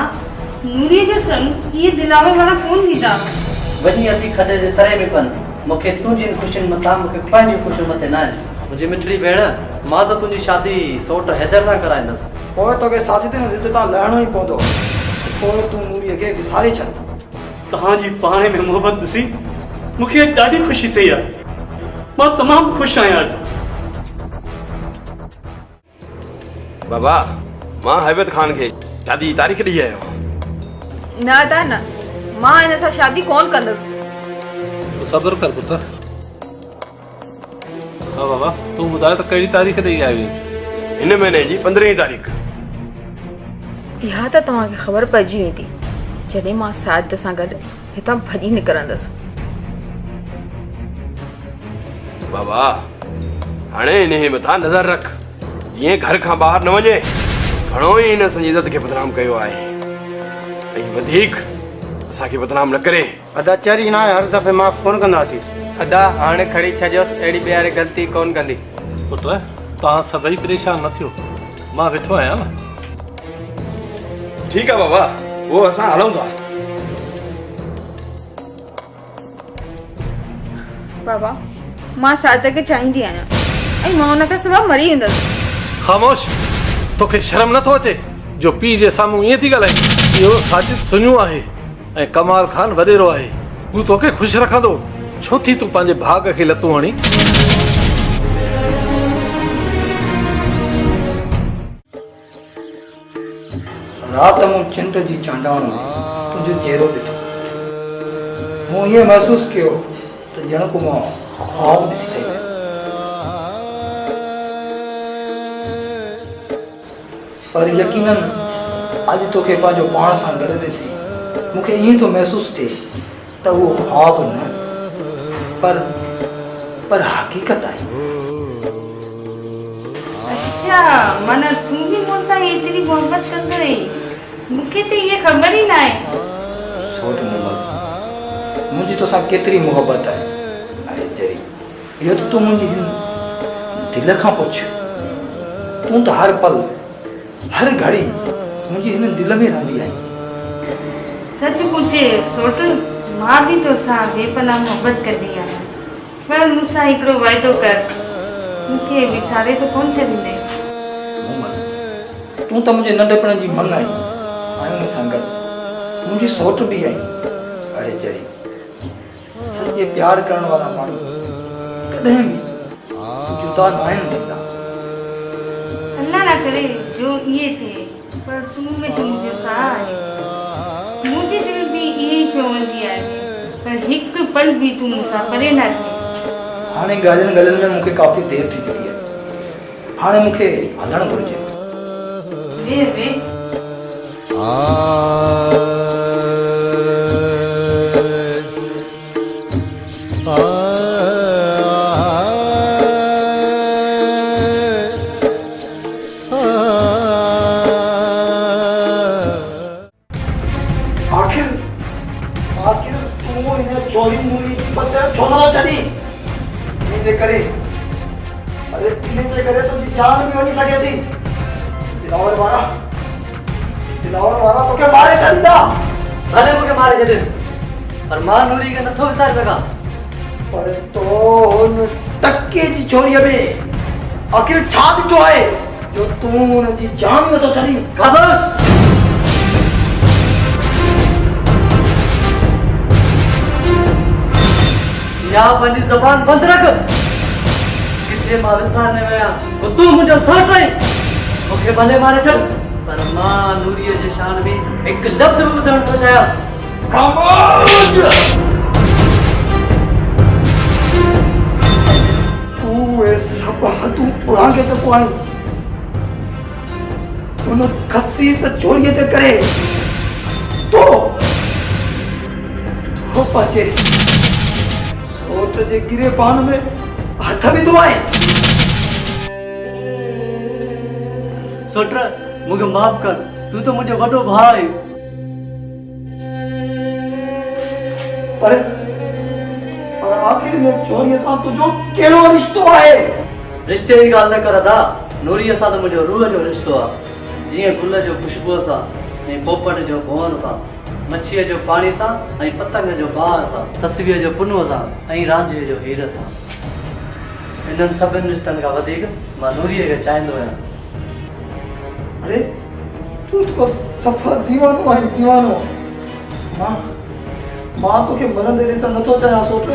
नूरी जो संग ये दिलावर वाला कोन थींदा। वही अति खडे जे तरे में पन मुखे तुझी खुशियुनि मथां मुखे पंहिंजी खुशियुनि मथे ना मुझे मिठड़ी भेण मां तो तुझी शादी सोट हैदर सां कराईंदसि। पोइ तोखे साजिद न ज़िद तां लहणो ई पवंदो। पोइ तूं नूरीअ खे विसारे छॾ। तव्हांजी पाणे में मोहबत ॾिसी मूंखे ॾाढी ख़ुशी थी आहे। मां तमामु ख़ुशि आहियां अॼु। बाबा मां हैबत खान खे शादी जी तारीख़ ॾेई आयो। ना दा न मां हिन सां शादी कोन कंदसि। सब्र कर पुत्र। हाँ बाबा तू ॿुधाए त कहिड़ी तारीख़ ॾेई आई हिन महीने जी 15 तारीख़। इहा त तव्हांखे ख़बर पइजी वेंदी जॾहिं मां साजिद सां गॾु हितां भॼी निकिरंदसि। बाबा हाणे इन्हे मथां नज़र रख जीअं घर खां ॿाहिरि न वञे। घणो ई हिन असांजी इज़त खे बदनाम कयो आहे ऐं वधीक असांखे बदनाम न करे। अदा चरी ना हर दफ़े माफ़ कोन कंदासीं। अदा हाणे खणी छॾियोसि अहिड़ी ॿीहर ग़लती कोन कंदी। पुट तव्हां सभई परेशान न थियो मां वेठो आहियां न। ठीकु आहे बाबा वो असां हलूं था। बाबा मां साजिद खे चाहींदी आहियां ऐं मां हुन खां सवाइ मरी वेंदसि। ख़ामोश तोखे शर्म नथो अचे जो पीउ जे साम्हूं ईअं थी ॻाल्हाए। इहो साजिद सुञो आहे ऐं कमाल खान वॾेरो आहे। हू तोखे ख़ुशि रखंदो छो थी तूं पंहिंजे भाग खे लतूं हणी। रात मूं चिंट जी चांडाण में तुंहिंजो चेहरो ॾिठो। मूं ईअं महसूसु कयो त ॼण को मां ख़्वाब ॾिसी रही आहियां। पर यकीनन अॼु तोखे पंहिंजो पाण सां गॾु ॾिसी मूंखे ईअं थो महसूसु थिए त उहो ख़्वाब न पर हक़ीक़त आहे। अच्छा माना तू भी मुझसे इतनी मोहब्बत कर रही मुझे तो ये खबर ही ना है। सोच मोहब्बत मुझे तो सा केतरी मोहब्बत है। अरे जरी ये तो मुझे दिल का पूछ तू तो हर पल हर घड़ी मुझे इन दिल में रहंदी है। सच पूछे सोट मां भी तो सा बेपनाह मोहब्बत कर दिया पर मुझसा हिकड़ो वायदो कर मुझे विचारे तो कौन छॾींदे। तू तो मुझे नंढपण जी मन आई आयो ने संगत मुझी सोच भी आई। अरे जरी सच्चे प्यार करण वाला माण्हू कॾहिं भी जुदा न आहिनि थींदा। अल्लाह ना करे जो ये थे पर तू में तो मुझे साह आहे। मुझे दिल भी यही चवंदी आहे पर हिकु पल भी तू मुझसा परे ना थे। हाणे ॻाल्हियुनि में मूंखे काफ़ी देर थी चुकी आहे। हाणे मूंखे हलणु घुरिजे। वे वे आखिर तू इन चोरी मूरी जी बच्चा छो न छॾी। इनजे करे अरे इनजे करे तुंहिंजी जान बि वञी सघे थी। दिलावर वारा तोखे मारे छॾींदा। भले मूंखे मारे छॾनि पर मां नूरी खे नथो विसारे सघां। पर तो हुन टके जी छोरीअ में आखिर छा ॾिठो आहे जो तू उनजी जान न तो छड़ी। खामोश। या पंहिंजी ज़बान बंदि रख। किथे मां विसारने विया पोइ तूं मुंहिंजो सौट रही मूंखे भले मारे छॾ पर मां नूरीअ जे शान में हिकु लफ़्ज़ बि ॿुधण थो चाहियां। खामोश। तू ए सब हदूं उरांगे चको आई उन खसी से चोरीअ जे करे तो पाचे सोट जे गिरेबान में हथ विधो आहे। सोट मूंखे माफ़ कर तूं त मुंहिंजो वॾो भाउ आहे। पर आखिर में चोरीअ सां तुंहिंजो कहिड़ो रिश्तो आहे? रिश्ते जी ॻाल्हि न कर अदा। नूरीअ सां त मुंहिंजो रूह जो रिश्तो आहे जीअं गुल जो खुशबूअ सां ऐं पोपट जो भवन सां मच्छीअ जो पाणी सां ऐं पतंग जो बाहि सां ससुवीअ जो पुनुअ सां ऐं रांझे जो हीर सां। इन्हनि सभिनि रिश्तनि खां वधीक मां नूरीअ खे चाहींदो आहियां। अरे तू तो सफ़ा दीवानो आहे दीवानो। मां तोखे मरंदे ॾिसण नथो चाहियां सोट।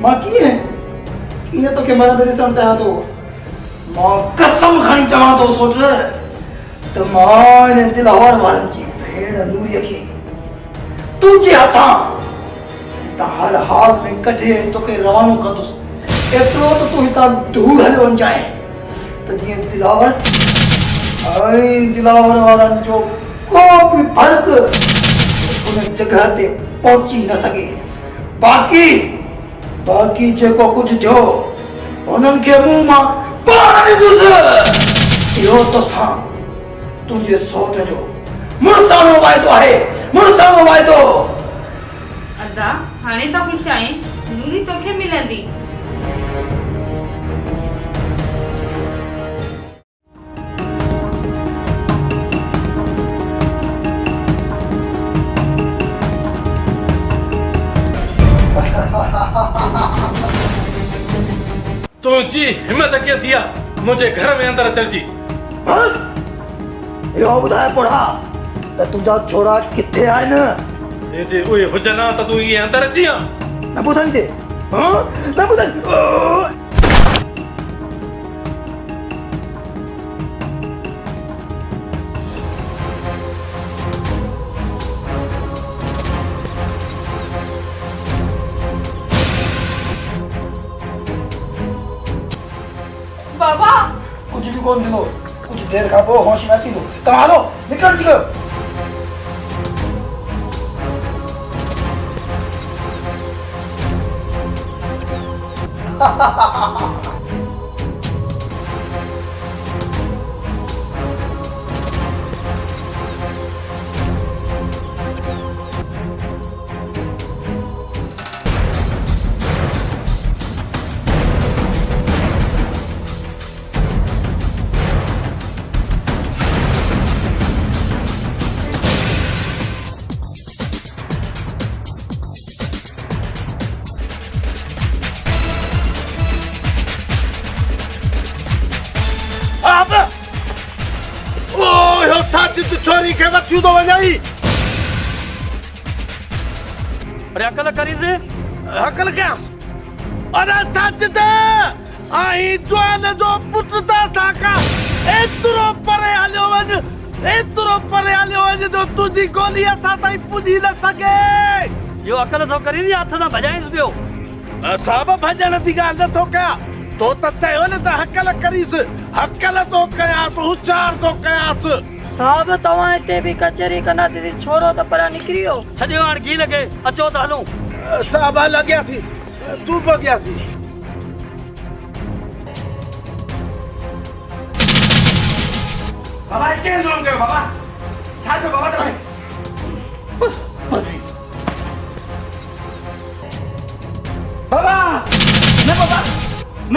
मां कीअं तोखे मरंदे ॾिसण चाहियां थो। मां कसम खणी चवां थो सोट त मां इन दिलावर वारनि जी भेण नूरीअ खे तुंहिंजे हथां हितां हर हाल में कढे तोखे रवानो कंदुसि। एतिरो त तूं हितां दूर हली वञजांइ त जीअं दिलावर ऐं दिलावर वारनि जो को बि फर्क़ उन जगह ते पहुची न सघे। बाक़ी जेको कुझु थियो उन्हनि खे मुंहुं मां पाण ॾींदुसि। इहो तोसां तुंहिंजे सौट जो मुड़साणो वाइदो आहे। मुड़साणो वाइदो। अदा हाणे त ख़ुशि आहीं नूरी तोखे मिलंदी। तुझी हिम्मत कीअं थी आहे मुंहिंजे घर में अंदरि अचण जी? बस इहो ॿुधाए पोड़ा त तुंहिंजा छोरा किथे आहिनि? जे उहे हुजनि हा त तूं इहे अंदरि अची आ? न ॿुधाईंदे न ॿुधाई। बाबा कुछ भी कोन थींदो। कुछ देर खां पोइ होश न थींदो। तव्हां हलो निकिर जी कयो। छोरी के बच्चू तो वजाई। अरे अकल करीज अकल क्या? अरे साजिद आई जवान जो पुत्र ता साका एतरो परे हलियो वञ जो तुझी गोली असां ताईं पुजी न सके। यो अकल तो करी नी हथ ना भजाइस पियो। साहब भजण जी ॻाल्हि नथो कयां। तो त चयो न त हकल करीस। हकल तो कयां तो उचार तो कयांस। साहब तव्हां हिते बि कचहरी कंदा दीदी छोरो त पर निकिरी वियो। छॾियो हाणे की लॻे अचो त हलूं। साहब लॻिया थी तूं बि अॻियां थी। बाबा के ज़ुल्म कयो बाबा? छा थियो बाबा तव्हां? बाबा न बाबा न।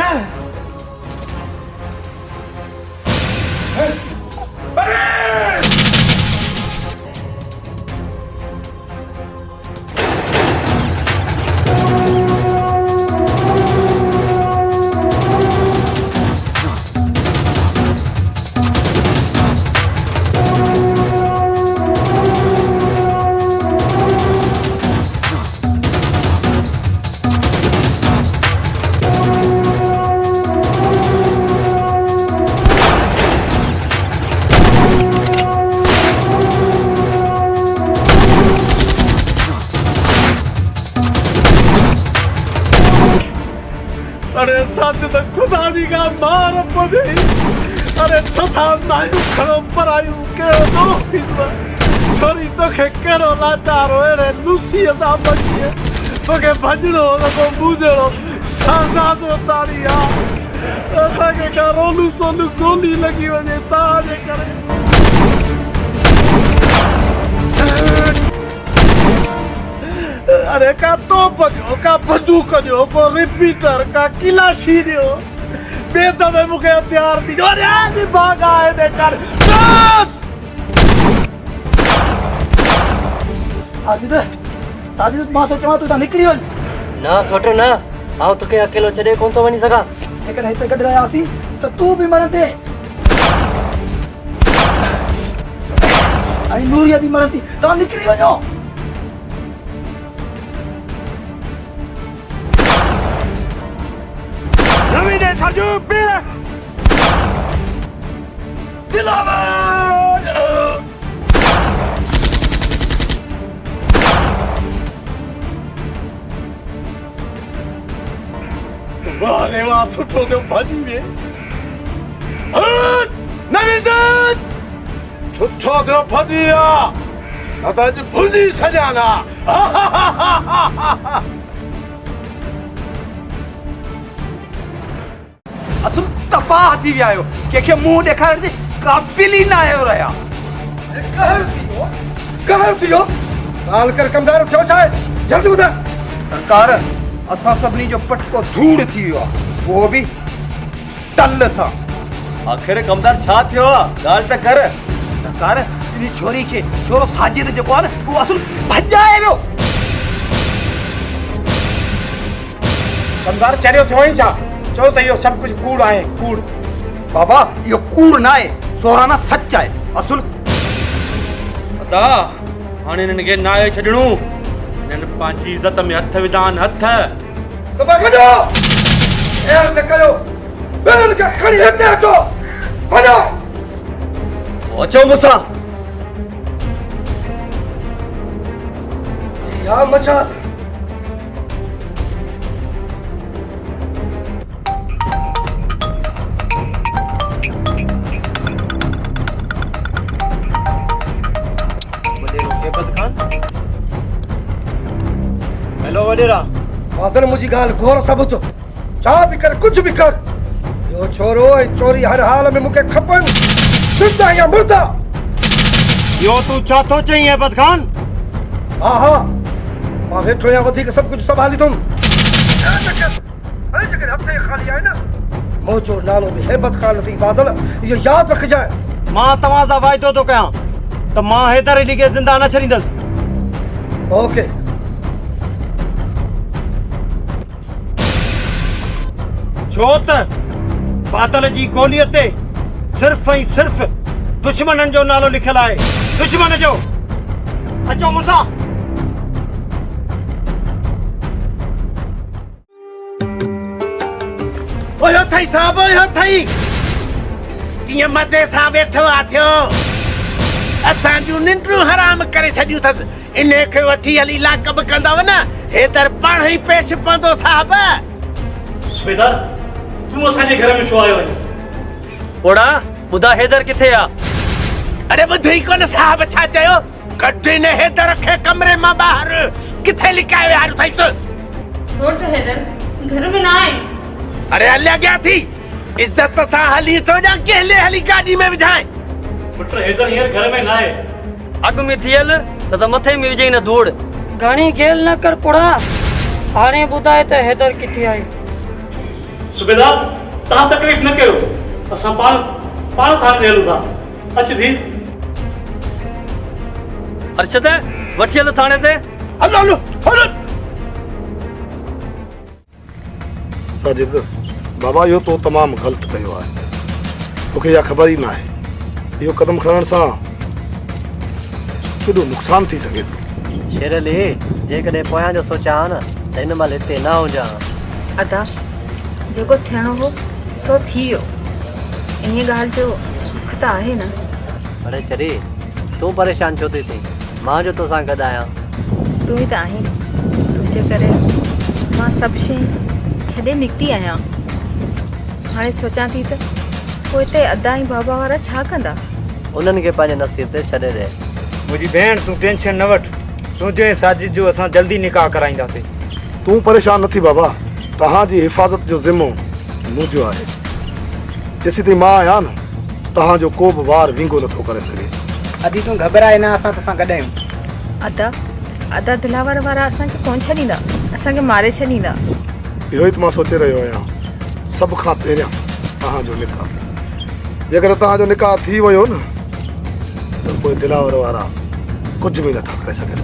अरे साजिद खुदा जी का मार मुझे अरे छथा नायू खड़ो पर आयु के दोस्त थी छोरी तो के केड़ो लाचार होए लूसी असा बची तो के भजड़ो तो बूझड़ो साजादो तारिया असा के का रोलू सोलू गोली लगी वजे ताजे करे अरे का तोप जो का बंदूक जो को रिपीटर का किलाशी जो बेदमे मुके हथियार दी अरे आदमी भागा है बेकार साजिद साजिद मां तो चवा तू ता निकरी वन ना सोटो ना आऊं तोखे अकेलो छॾे कोन थो वञी सघां जेकर हिते गॾु रहियासीं त तू बि मरंदे ऐं नूरिया बि मरंदी तव्हां निकिरी वञो नवीन साजू पीर दिलावर वारे वाह सुठो जो भॼी वे नवीन सुठो जो भॼी आ न त अॼु भुलिजी छॾियां ना असुल तबाह थी विया आहियो कंहिंखे मुंहुं ॾेखारण जे क़ाबिल ई न आहियो रहिया कहर थियो ॻाल्हि कर कमदार थियो छा आहे जल्दी ॿुधाए सरकार असां सभिनी जो पटको धूड़ थी वियो आहे उहो बि टल सां आख़िर कमदार छा थियो आहे ॻाल्हि त कर सरकार इन छोरी खे छोरो साजिद जेको आहे न उहो असुल भॼाए वियो कमदार चरियो थियो ई छा चओ त इहो सभु कुझु कूड़ आहे कूड़ बाबा इहो कूड़ न आहे सोराना सच आहे असुल अदा हाणे हिननि खे नाहे छॾणो हिननि पंहिंजी इज़त में हथ विधान हथ तो भॼो एर न कयो ॿिन्हिनि खे खणी हिते अचो भॼो अचो मूंसां जी हा मछा हेलो वडेरा मादर मुझी गाल घोर सबूत छा भी कर कुछ भी कर यो छोरो ऐं चोरी हर हाल में मूंखे खपनि सिद्धा या मुर्दा यो तू छा थो चई हेबत खान हा हा मां वेठो आहियां वधीक सभु कुझु संभालींदुमि जेकर हफ़्ते ख़ाली आहे न मुंहिंजो नालो बि हेबत खान थी बादल इहो यादि रखजांइ मां तव्हां सां वाइदो थो कयां त मां हैदर अली खे ज़िंदा न छॾींदुसि ओके छो त बादल जी गोलीअ ते सिर्फ़ ऐं सिर्फ़ दुश्मननि जो नालो लिखियलु आहे दुश्मन जो अचो मूंसां ओयो थई साहब ओयो थई कीअं मज़े सां वेठो आ थियो असां जूं निंड्रूं हराम करे छॾियूं अथसि इन खे वठी हली लाकब कंदव न हेदर पाण ई पेश पवंदो साहब सुबेदार तू असांजे घर में छो आयो आहीं ओड़ा ॿुधा हैदर किथे आ अरे ॿुधी कोन साहब छा चयो कढी ने हैदर खे कमरे मां ॿाहिरि किथे लिकाए वियारो अथईसि छोट हैदर घर में ना आहे अरे हलिया गया थी इज्जत सां हली थो ॼा केले हली गाॾी में विझाए पुट हैदर हींअर घर में ना आहे अॻु में थियल त मथे में विझई न धूड़ घणी गेल न कर पुड़ा हाणे ॿुधाए त हैदर किथे आहे सुबेदार तव्हां तकलीफ़ न कयो असां पाण थाने ते हलूं था अच धी अर्शद वठी हल थाने ते हलो हलो हलो साजिद बाबा इहो तो तमामु ग़लति कयो आहे तोखे इहा ख़बर ई न आहे इहो कदम खणण सां केॾो नुक़सानु थी सघे थो शेर अली जेकॾहिं पोयां जो सोचां न त हिन महिल हिते न हुजां अदा जेको थियणो हो सो थी वियो इन ॻाल्हि जो दुख त आहे न अरे चरी तूं परेशान छो थी थी मां जो तोसां गॾु आहियां तूं ई त आहीं तुंहिंजे करे मां सभु शइ छॾे निकिती आहियां। हाणे सोचां थी त पोइ हिते अदा ऐं बाबा वारा छा कंदा। उन्हनि खे पंहिंजे नसीब ते छॾे ॾे। मुंहिंजी भेण तूं टेंशन न वठ, तुंहिंजे साजिद जो असां जल्दी निकाह कराईंदासीं। तूं परेशान न थी बाबा, तव्हांजी हिफ़ाज़त जो ज़िम्मो मुंहिंजो आहे। जेसीं ताईं मां आहियां न, तव्हांजो को बि वार विंगो नथो करे सघे। अदी तूं घबराए न, असां तोसां गॾु आहियूं। अदा दिलावर वारा असांखे कोन छॾींदा, असांखे मारे छॾींदा। इहो ई त मां सोचे रहियो आहियां, सभ खां पहिरियां तव्हांजो निकाह। जेकर तव्हांजो निकाह थी वियो न त पोइ दिलावर वारा कुझु बि नथा करे सघनि।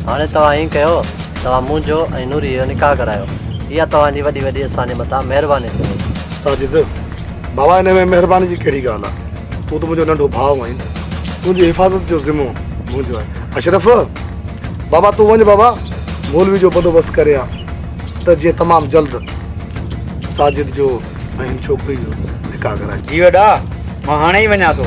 हाणे तव्हां ईअं कयो, तव्हां मुंहिंजो ऐं नूरी जो निकाह करायो। इहा तव्हांजी वॾी वॾी असांजे मथां महिरबानी थींदी। साजिद बाबा, हिन में महिरबानी जी कहिड़ी ॻाल्हि आहे? तूं त मुंहिंजो नंढो भाउ आहीं, तुंहिंजी हिफ़ाज़त जो ज़िम्मो मुंहिंजो आहे। अशरफ बाबा तूं वञ बाबा, मौलवी जो बंदोबस्तु करे आ त जीअं तमामु जल्द साजिद जो ऐं हिन छोकिरी जो निकाह कराए। जी वॾा, मां हाणे ई वञा थो।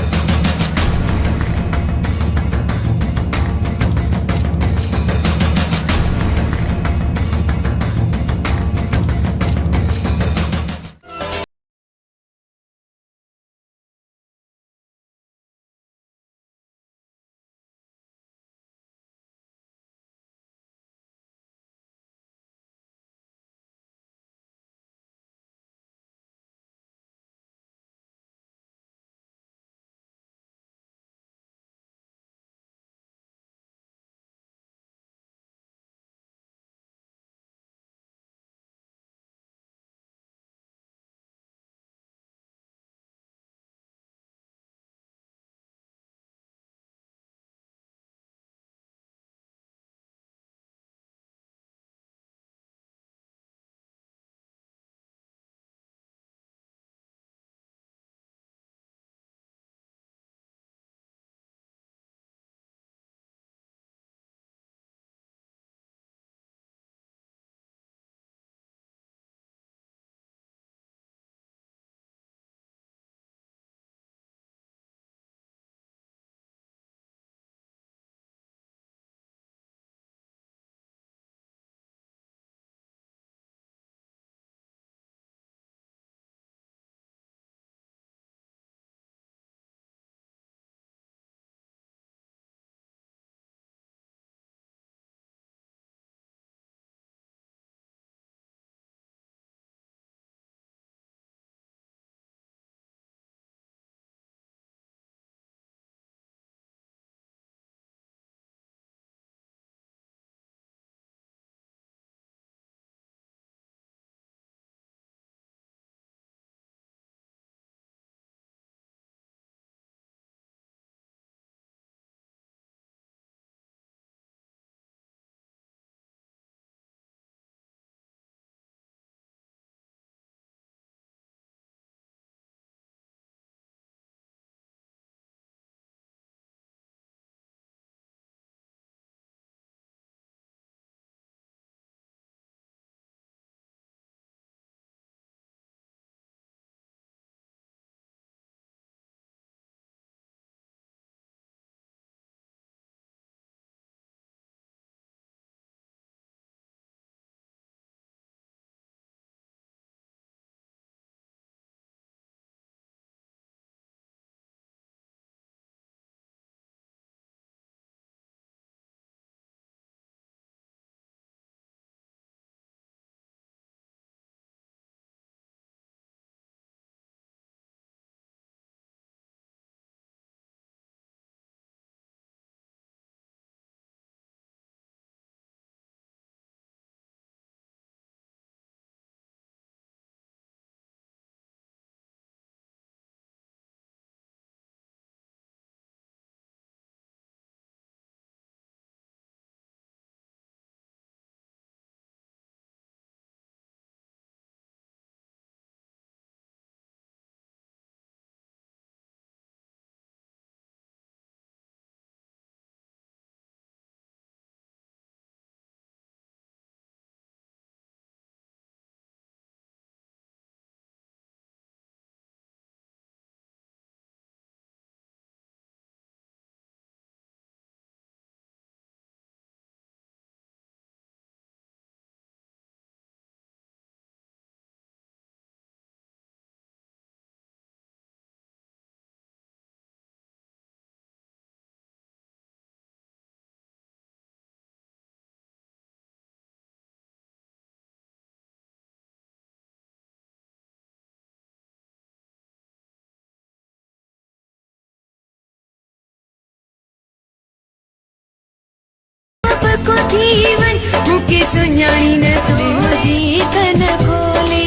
जेको थी वन मुके सुञाणी न तू मुझी कन खोले।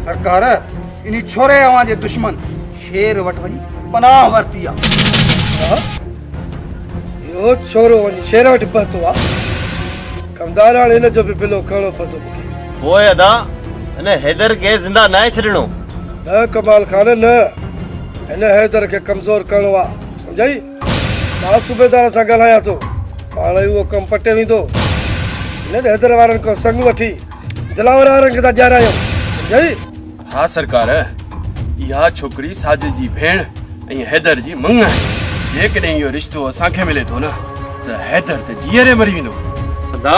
सरकार इनी छोरे अवां जे दुश्मन शेर वट वनी पनाह वरती आ। यो छोरो वनी शेर वट पतो आ। कमदार हाणे इन जो बि पिलो खणो पतो मूंखे। ओए अदा इन हैदर के जिंदा न छड़णो। न कमाल खान न, इन हैदर के कमजोर करणो आ, समझाई? मां सूबेदार सां ॻाल्हायां थो, पाण ई उहो कमु पटे वेंदो। इन हैदर वारनि खां संग वठी दिलावर वारनि खे था ॼाणायूं, समझाई? हाँ सरकार, इहा छोकरी साजिद जी भेण ऐं हैदर जी मंग आहे। जेकॾहिं इहो रिश्तो असांखे मिले थो न त हैदर त जीअरे मरी वेंदो। अदा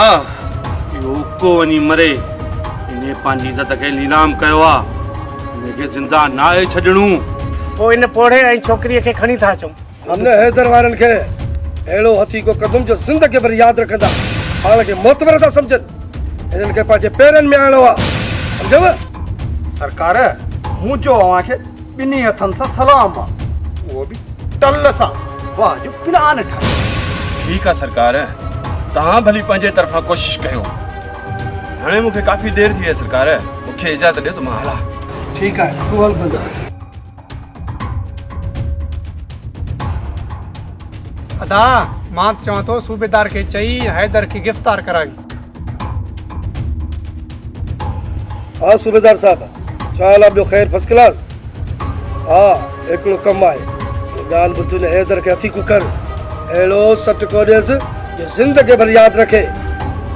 इहो को वञी मरे, इने पंहिंजी इज़त खे नीलाम कयो आहे, इनखे ज़िंदा न आहे छॾणू। पोइ इन पोड़े ऐं छोकिरीअ खे खणी था अचूं। हमने हैदर वारनि खे अहिड़ो हथी को कदम जो ज़िंदगी भर यादि रखंदा, पाण खे मोतबर था सम्झनि। हिननि खे पंहिंजे पेरनि में आणो आहे, सम्झव? सरकार मुंहिंजो अवां खे ॿिन्ही हथनि सां सलाम आहे, उहो बि टल सां वाह जो प्लान ठाहे। ठीकु आहे सरकार, तव्हां भली पंहिंजे तरफ़ां कोशिश कयो। हाणे मूंखे काफ़ी देरि थी आहे सरकार, मूंखे इजाज़त ॾियो त मां हलां। ठीकु आहे, तूं हल बंदा। अदा मां चवां थो सूबेदार खे चई हैदर खे गिरफ़्तार कराई। हाँ सूबेदार साहब, छा हाल आहे? ॿियो ख़ैर फर्स्ट क्लास? हा हिकिड़ो कमु आहे, ॻाल्हि ॿुध, हैदर खे हथी को कर, अहिड़ो सट को ॾियसि जो ज़िंदगी भर यादि रखे।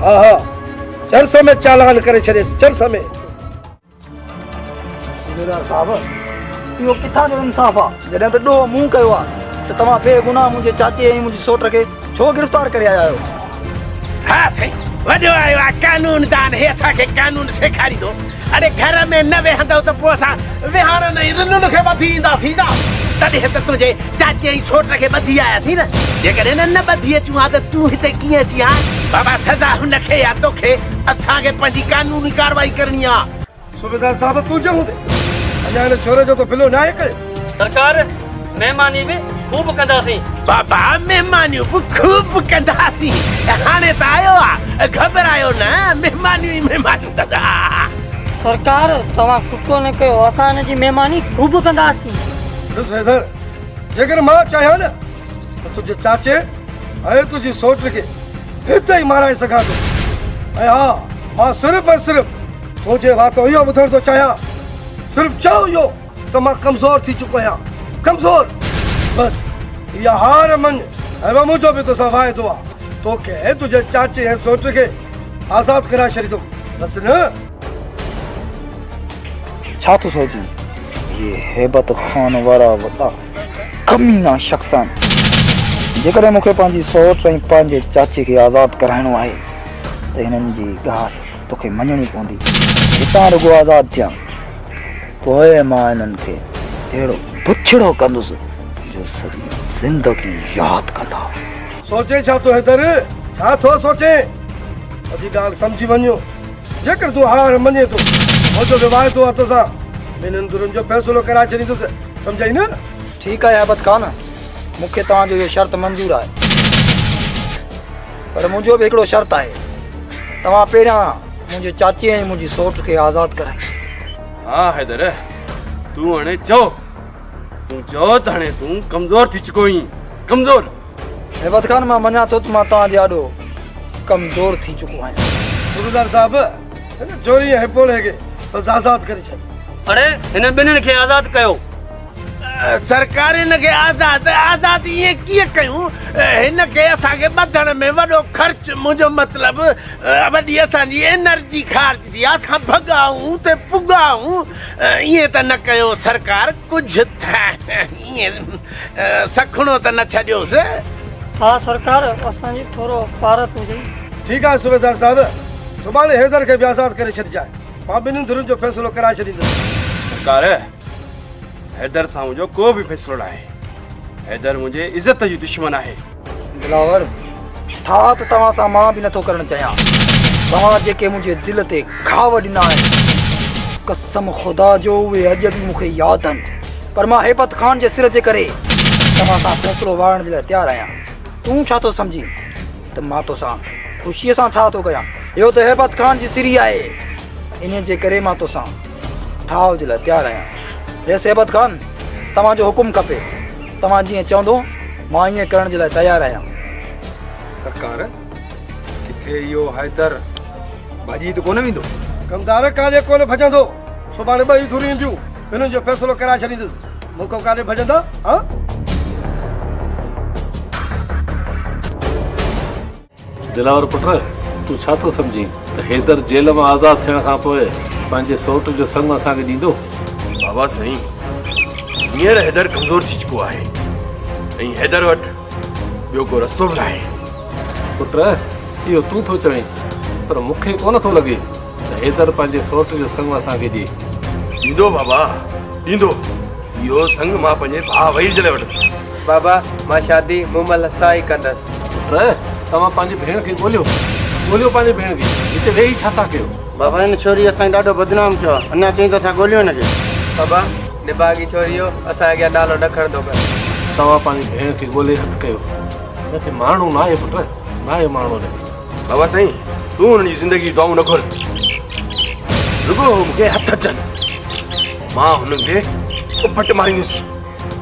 हा हा, चरस में चालान करे छॾेसि, चरस में। सूबेदार साहब इहो किथां जो इंसाफ़ आहे जॾहिं त ॾोह मूं कयो आहे त तव्हां बेगुनाह मुंहिंजे चाचे ऐं मुंहिंजी सोट खे छो गिरफ़्तार करे आया आहियो? हाँ साईं, वॾो आयो आहे कानूनदान, हे असांखे कानून सेखारींदो। अरे घर में न वेहंदो त पोइ असां विहाण न रिनुनि खे ॿधी ईंदासीं जा। तॾहिं त तुंहिंजे चाचे ऐं सोट खे ॿधी आयासीं न। जेकॾहिं न ॿधी अचूं हा त तूं हिते कीअं अची हा? बाबा सज़ा हुनखे या तोखे, असांखे पंहिंजी कानूनी कार्रवाई करणी आहे। सूबेदार साहब तूं चऊं ते अञा हिन छोरे जो तो फिलो न आहे कयो? सरकार महिमानी बि खूब कंदासीं। बाबा महिमानियूं बि खूब कंदासीं। हाणे त आयो आहे, घबरायो न, महिमानियूं ई महिमानियूं कंदा। सरकार तव्हां कुको न कयो, असां हिन जी महिमानी खूब कंदासीं। ॾिस हैदर, जेकर मां चाहियां न त तुंहिंजे चाचे ऐं तुंहिंजी सोट खे हिते ई माराए सघां थो। ऐं हा, मां सिर्फ़ु ऐं सिर्फ़ु तुंहिंजे वातो इहो ॿुधण थो चाहियां, सिर्फ़ु चओ इहो त मां कमज़ोर थी चुको आहियां, कमज़ोर। बसि इहा हार मञ, ऐं मुंहिंजो बि तोसां वाइदो आहे, तोखे तुंहिंजे चाचे ऐं सोट खे आज़ादु कराए छॾींदुमि, बसि न? छा थो सोची? ये हैबत खान वारा वॾा कमीना शख़्स आहिनि। जेकॾहिं मूंखे पंहिंजी सोट ऐं पंहिंजे चाचे खे आज़ादु कराइणो आहे त हिननि जी ॻाल्हि तोखे मञणी पवंदी। हितां रुॻो आज़ादु थियां, पोइ मां हिननि खे अहिड़ो पुछड़ो कंदुसि जो सॼी ज़िंदगी यादि कंदा। सोचे छा थो हैदर, छा थो सोचे? मुंहिंजी ॻाल्हि सम्झी वञो, जेकर तूं हार मञे थो, मुंहिंजो बि वाइदो आहे तोसां, ॿिन्हिनि धुरनि जो फ़ैसिलो कराए छॾींदुसि, सम्झाई न? ठीकु आहे हैबत खान, मूंखे तव्हांजो इहो शर्त मंज़ूर आहे, पर मुंहिंजो बि हिकिड़ो शर्त आहे। तव्हां पहिरियां मुंहिंजे चाचे ऐं मुंहिंजी सोट खे आज़ादु कराई। हाँ हैदर, तूं हाणे चओ, तूं चओ त हाणे तूं कमज़ोर थी चुको आहीं, कमज़ोर। हैबत खान मां मञा थो त मां तव्हांजे ॾाढो कमज़ोर थी चुको आहियां। सूबेदार साहब, हिन चोरी ऐं हिपोले खे बसि आज़ादु करे छॾ। अरे हिन ॿिन्हिनि खे आज़ादु कयो। सरकार हिनखे आज़ादु ईअं कीअं कयूं? हिनखे असांखे ॿधण में वॾो ख़र्च, मुंहिंजो मतिलबु वॾी असांजी एनर्जी ख़र्च थी, असां भॻाऊं ते पुॻाऊं। ईअं त न कयो सरकार, कुझु त ईअं सखणो त न छॾियोसि। हाँ सरकार, असांजी थोरो पारत हुजे। ठीकु आहे सूबेदार साहब, सुभाणे हैदर खे बि आज़ादु करे छॾिजांइ, मां ॿिन्हिनि धुरनि जो फ़ैसिलो कराए छॾींदुसि। सरकार, हैदर सां मुंहिंजो को बि फ़ैसिलो न आहे। हैदर मुंहिंजे इज़त जी दुश्मन आहे। दिलावर, ठा त तव्हां सां मां बि नथो करणु चाहियां। तव्हां जेके मुंहिंजे दिलि ते घाव ॾिना आहिनि, कसम ख़ुदा जो उहे अॼु बि मूंखे यादि आहिनि, पर मां हैबत खान जे सिर जे करे तव्हां सां फ़ैसिलो वारण जे लाइ तयारु आहियां। तूं छा थो सम्झी त मां तोसां ख़ुशीअ सां ठाह थो कयां? इहो त हैबत ख़ान जी सिरी आहे, इन जे करे मां तोसां ठाह जे लाइ तयारु आहियां। रेस हैबत ख़ान, तव्हांजो हुकुम खपे, तव्हां जीअं चवंदो मां ईअं करण जे लाइ तयारु आहियां। सरकार किथे इहो हैदर भाॼी त कोन वेंदो? कमदार काॾे कोन भॼंदो, सुभाणे ॿई धुरी ईंदियूं, हिननि जो फ़ैसिलो कराए छॾींदुसि। मूंखां काॾे भॼंदा? हा दिलावर पुट, तूं छा थो सम्झी त हैदर जेल मां आज़ादु थियण खां पोइ पंहिंजे सौट जो संग असांखे ॾींदो? बाबा साईं, हींअर हैदर कमज़ोर थी चुको आहे ऐं हैदर वटि ॿियो को रस्तो बि नाहे। पुट, इहो तूं थो चवें, पर मूंखे कोन थो लॻे त हैदर पंहिंजे सौट जो संग असांखे ॾिए। ॾींदो बाबा, ॾींदो। इहो संग मां पंहिंजे भाउ वहीर जे लाइ वठंदुसि। बाबा, मां शादी मुमल सां ई कंदसि। पुट, तव्हां पंहिंजी भेण खे ॻोल्हियो पंहिंजी भेण खे, हिते वेही छा था कयो? बाबा, हिन छोरी असांखे ॾाढो बदनाम कयो आहे, अञा चई त असां ॻोल्हियो हिनखे। बाबा, निभागी छोरी हो, असां अॻियां नालो न खणंदो कर। तव्हां पंहिंजी भेण खे ॻोल्हे हथु कयो, हिनखे माण्हू न आहे पुट, न आहे माण्हू हिनखे। बाबा साईं, तूं हुनजी ज़िंदगी दुआऊं न खोल, रुगो मूंखे हथ अचनि, मां हुननि खे फट मारींदुसि।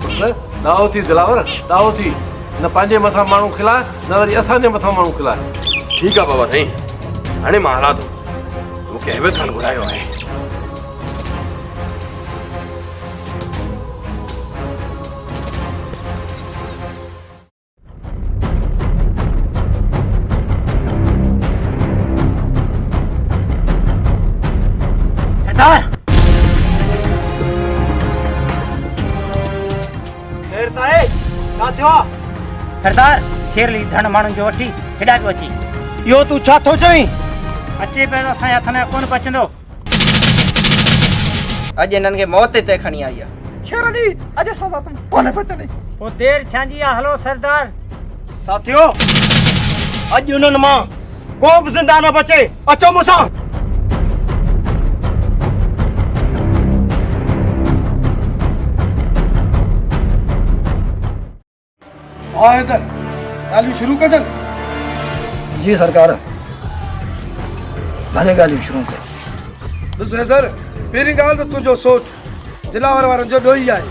पुट, ॾाहो थी दिलावर, ॾाहो थी, न पंहिंजे मथां माण्हू खिलाए, न वरी असांजे मथां माण्हू खिलाए। ठीकु आहे बाबा साईं, हाणे मां हलां थो, मूंखे हैबत ख़ान घुरायो आहे। सरदार, शेरली धन माण्हुनि जो वठी हेॾा पियो अची। इहो तूं छा थो चवीं? अचे पियो असांजे हथ में कोन पचंदो। अॼु हिननि खे मौत ते खणी आई आहे। शेरली, अॼु असां कोन पचंदे। पोइ देरि छांजी आहे? हलो सरदार। साथियो, अॼु हुननि मां को बि ज़िंदा न बचे, अचो मूंसां। हाँ हैदर, ॻाल्हियूं शुरू कजनि। जी सरकार, भले ॻाल्हियूं शुरू कर। ॾिस हैदर, पहिरीं ॻाल्हि त तुंहिंजो सोच दिलावर वारनि जो ॾोही आहे,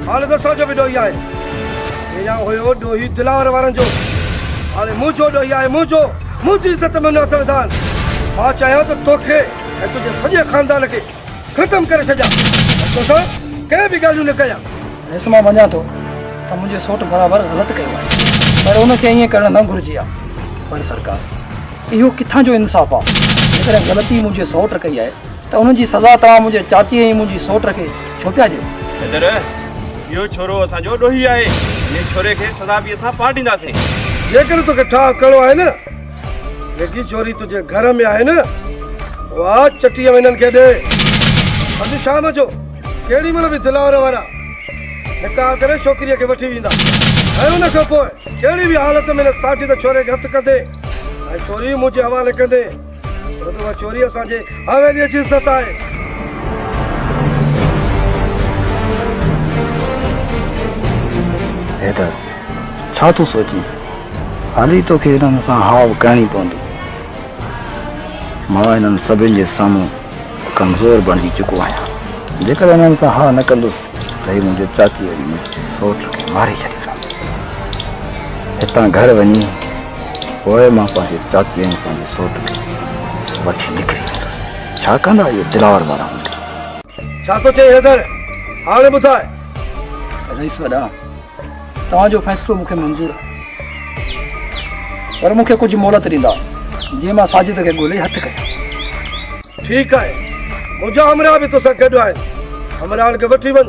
हाणे त असांजो बि ॾोही आहे। या हुयो ॾोही दिलावर वारनि जो, हाणे मुंहिंजो ॾोही आहे, मुंहिंजी इज़त में न हथ विधान। मां चाहियां त तोखे ऐं तुंहिंजे सॼे ख़ानदान खे ख़तमु करे छॾियां, तोसां कंहिं बि ॻाल्हियूं न कयां। हेसि मां मञा थो त मुंहिंजे सोट बराबरि ग़लति कयो आहे, पर उनखे ईअं करणु न घुरिजे आहे। पर सरकार, इहो किथां जो इंसाफ़ आहे? जेकॾहिं ग़लती मुंहिंजे सौट कई आहे त उनजी सज़ा तव्हां मुंहिंजे चाची ऐं मुंहिंजी सोट खे छो पिया ॾियो? हैदर, इहो छोरो असांजो ॾोही आहे, इन छोरे खे सज़ा बि असां पाण ॾींदासीं। जेकर तोखे ठाह करिणो आहे न, जेकी चोरी तुंहिंजे घर में आहे न, उहा चटीअ में हिननि खे ॾे। अॼु शाम जो केॾी महिल बि दिलावर वारा निकाह करे छोकिरीअ खे वठी वेंदा, ऐं उन खां पोइ कहिड़ी बि हालत में साजिद छोरे खे हथु कंदे ऐं छोरी मुंहिंजे हवाले कंदे, छो त उहा चोरी असांजे हवेलीअ जी इज़त आहे। हैदर, छा तूं सोची? हाली तोखे हिननि सां हाव करणी पवंदी। मां हिननि सभिनि जे साम्हूं कमज़ोर बणिजी चुको आहियां। जेकर हिननि सां हा न कंदुसि त ही मुंहिंजे चाची वरी मुंहिंजे सोट खे मारे छॾींदा। हितां घर वञी पोइ मां पंहिंजे चाची ऐं पंहिंजे सोट खे वठी निकिरी वेंदुसि। छा कंदा इहे दिलावर वारा हूंदा? छा थो चए हैदर? हाणे ॿुधाए। रईस वॾा, तव्हांजो फ़ैसिलो मूंखे मंज़ूर आहे, पर मूंखे कुझु मोहलत ॾींदा जीअं मां साजिद खे ॻोल्हे हथु कयां। ठीकु आहे, मुंहिंजा हमरा बि तोसां गॾु आहिनि। हमरान खे वठी वञ,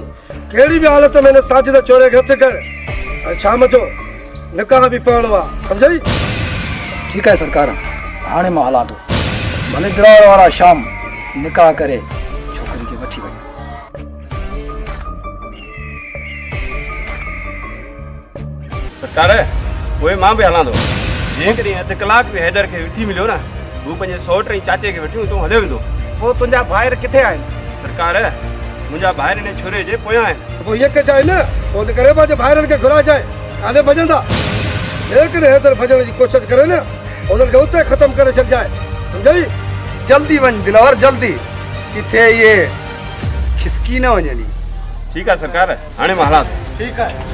कहिड़ी बि हालत में हिन साजिद छोरे खे हथु कर, ऐं शाम जो निकाह बि पढ़णो आहे, सम्झई? ठीकु आहे सरकार, हाणे मां हलां थो। भले दिलावर वारा शाम निकाह करे छोकिरी खे वठी वञे। सरकार, उहे मां बि हलां थो। जेकॾहिं अधु कलाक बि हैदर खे विठी मिलियो न, हू पंहिंजे सौट ऐं चाचे खे वठी तूं हलियो वेंदो। पोइ तुंहिंजा भाइर किथे आहिनि? सरकार, मुंहिंजा भाइर हिन छोरे जे पोयां आहिनि। पोइ इहे के चाहे न, पोइ करे पंहिंजे भाइरनि खे घुराइजाए, काॾे भॼंदा? लेकिन हैदर भजण जी कोशिश करे ना उधर के उते खत्म करे छॾ जाए समझई जल्दी वन दिलावर जल्दी किथे ये खिसकी ना वञनी ठीक है सरकार हाणे मां हलां ठीक है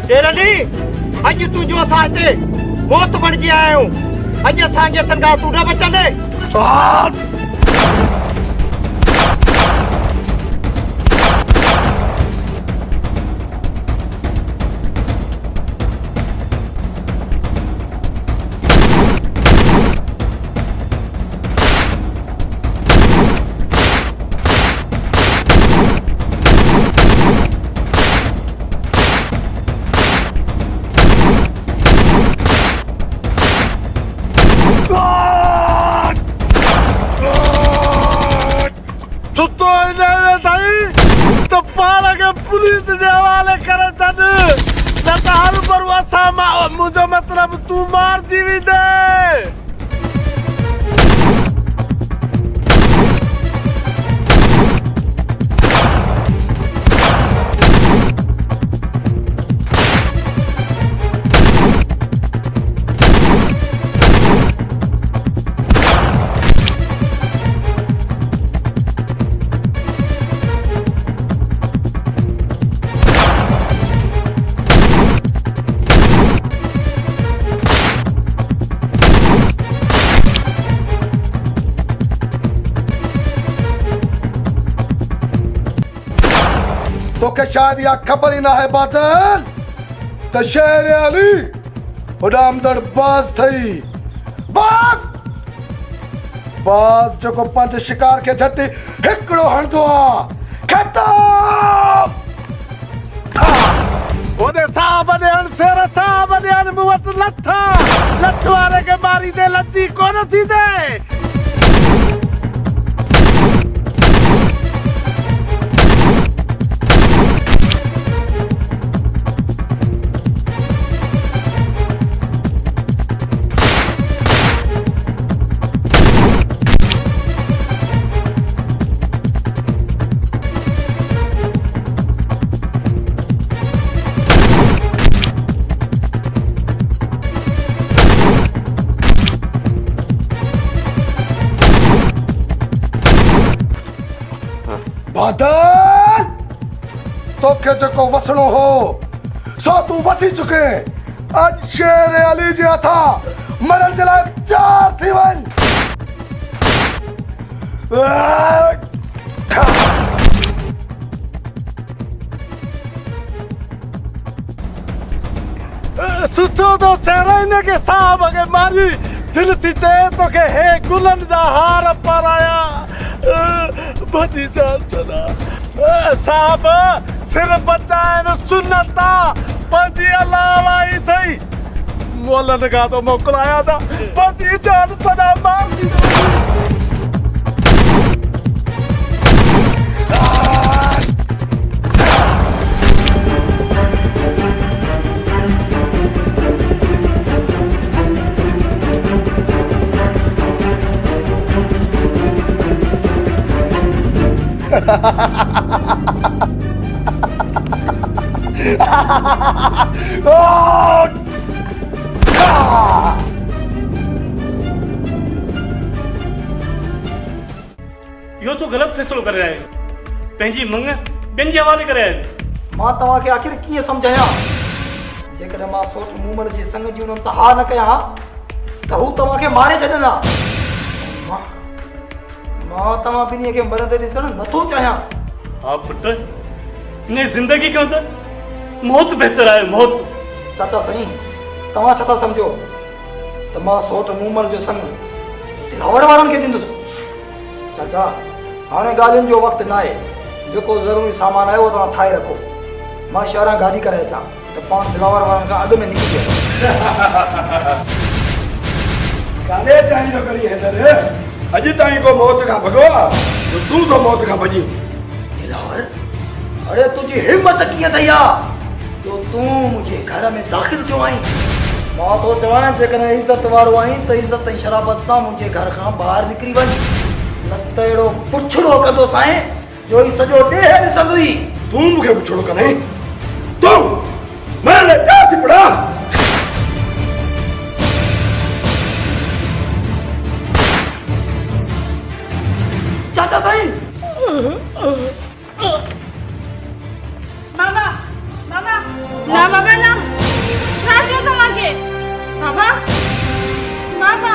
शेर अली अज तू जो असां हिते मौत बणिजी आया आहियूं अॼु असांजे हथनि खां तूं न बचंदे सुतो इन्हें ताई तो पाला के पुलिस जे हवाले करे छॾ न त हर पर असां मुंहिंजो मतलब तू मार जीवी दे तो के शायद या खबर ही ना है बादल तो शेर अली उडामदड़ बाज थई बाज बाज जो को पंज शिकार के झटे हिकड़ो हणदो आ खत्म ओदे साहब ने शेर साहब ने मुवत लथा लथवारे के मारी दे लज्जी कोन थी दे बादल तो के जको वसणो हो सो तू वसी चुके आज शेर अली जी था मरण जे लाइ तैयार थी वञ सुठो तो चेहरे के साहब के मारी दिल थी चए तो के हे गुलन जा हार पाराया बड़ी जान चला साहब सिर बचाए न सुन्नता पंजी अलावा ही थई मोलन का तो मोकलाया था बड़ी जान सदा मार दी यो तो गलत फैसलो कर रहा है पंहिंजी मंग ॿियनि जे हवाले करे मां तव्हांखे आख़िर कीअं सम्झायां जेकॾहिं मां सोच मूमन जी संग जी उन्हनि सां हा न कयां त हू तव्हांखे मारे छॾंदा मां तव्हां ॿिन्ही खे मरंदे ॾिसणु नथो चाहियां हा पुट इन ज़िंदगी खां त मौत बहितर आहे मौत चाचा साईं तव्हां छा था सम्झो त मां सोट मूमल जो संग दिलावर वारनि खे ॾींदुसि। चाचा हाणे ॻाल्हियुनि जो वक़्तु न आहे, जेको ज़रूरी सामान आहे उहो तव्हां ठाहे रखो। मां शहरां गाॾी करे अचां त पाण दिलावर वारनि खां अॻु में निकिरी वञे। काले ताईं जो करी हैदर अॼु ताईं को मौत खां भॻो आहे जो तूं तो मौत खां भॼी। दिलावर अरे तुझी हिम्मत कीअं थई आहे जो तूं मुंहिंजे घर में दाख़िल थियो आहीं। मां तो चवां जेकॾहिं इज़त वारो आहीं त इज़त ऐं शराबत सां मुंहिंजे घर खां ॿाहिरि निकिरी वञ, न त अहिड़ो पुछड़ो कंदो साईं जो ही सॼो ॾेह ॾिसंदुई। तूं मूंखे पुछड़ो कंदे? तूं मैं ले जा थी पड़ा। चाचा साईं बाबा बाबा ना बाबा ना छा थियो तव्हांखे? बाबा बाबा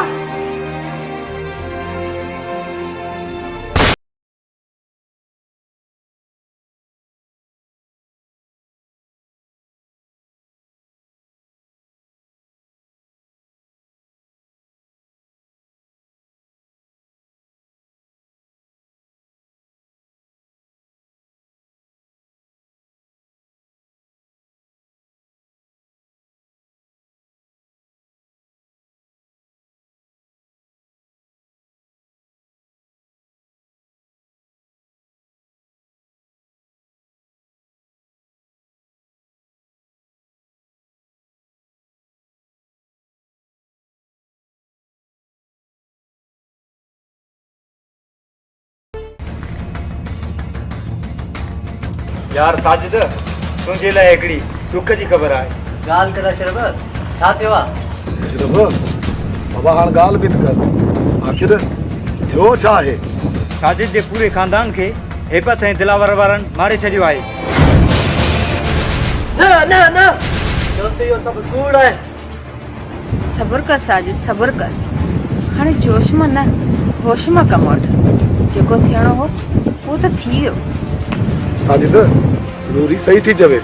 यार साजिद तुंहिंजे लाइ हिकिड़ी दुख जी ख़बर आहे। ॻाल्हि कर अशरफ, छा थियो आहे? बाबा हाणे ॻाल्हि बि त कर, आख़िर थियो छा आहे? साजिद जे पूरे खानदान खे हेबत ऐं दिलावर वारनि मारे छॾियो आहे। न न न जो त इहो सभु कूड़ आहे। सब्र कर साजिद, सब्र कर। हाणे जोश में न होश में कम वठ। जेको थियणो हो वो तो थी वियो। साजिद नूरी सही थी चवे,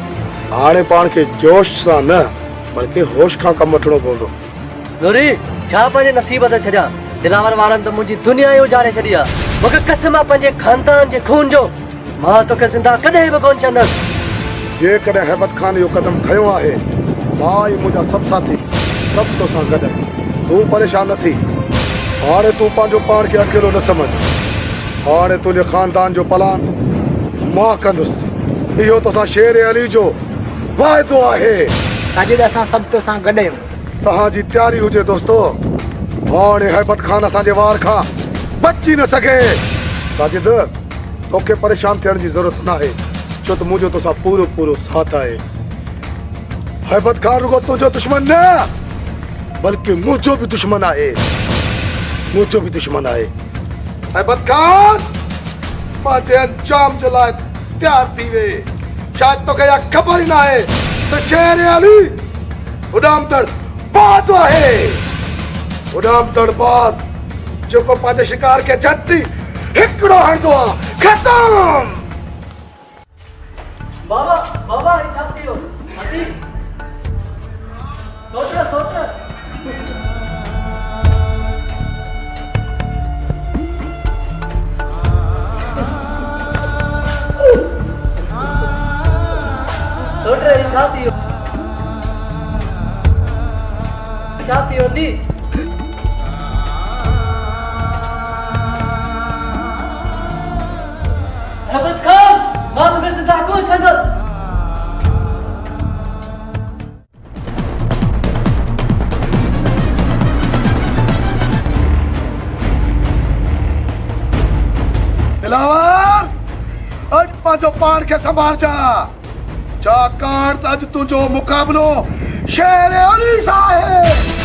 हाणे पाण खे जोश सां न बल्कि होश खां कमु वठणो पवंदो। नूरी छा पंहिंजे नसीब ते छॾियां? दिलावर वारनि त मुंहिंजी दुनिया ई उजाड़े छॾी आहे। मूंखे कसम आहे पंहिंजे खानदान जे खून जो, मां तोखे ज़िंदा कॾहिं बि कोन चवंदसि। जेकॾहिं हैबत खान इहो कदम खयो आहे, मां ऐं मुंहिंजा सभु साथी सभु तोसां गॾु आहियूं। तूं परेशान न थी। हाणे तूं पंहिंजो पाण खे अकेलो न समझ। हाणे तुंहिंजे खानदान जो प्लान मां कंदुसि। इहो तोसां शेर अली जो वाइदो आहे। साजिद असां सभु तोसां गॾु आहियूं। तव्हांजी तयारी हुजे दोस्तो। हाणे हैबत खान असांजे वार खां बची न सघे। साजिद तोखे परेशान थियण जी ज़रूरत न आहे, छो त मुंहिंजो तोसां पूरो पूरो साथ आहे। हैबत खान रुगो तुंहिंजो दुश्मन न बल्कि मुंहिंजो बि दुश्मन आहे। मुंहिंजो बि दुश्मन आहे। हैबत खान पंहिंजे अंजाम जे लाइ तयार थी वे। शायदि तोखे इहा ख़बर ई न आहे त शेर अली उॾामदड़ बाज़ आहे। उॾामदड़ बाज़ जेको पंहिंजे शिकार खे झटि हिकिड़ो हणंदो आहे। ख़तम। बाबा बाबा ही छा थियो? असी सोच सोच सोच रही छा थियो? छा थियो दी? हैबत खान मां तुम्हें ज़िंदा कोन छॾंदसि। दिलावर अॼु पंहिंजो पाण खे संभालजा, छाकाणि त अॼु तुंहिंजो मुक़ाबिलो शेर अली सां आहे।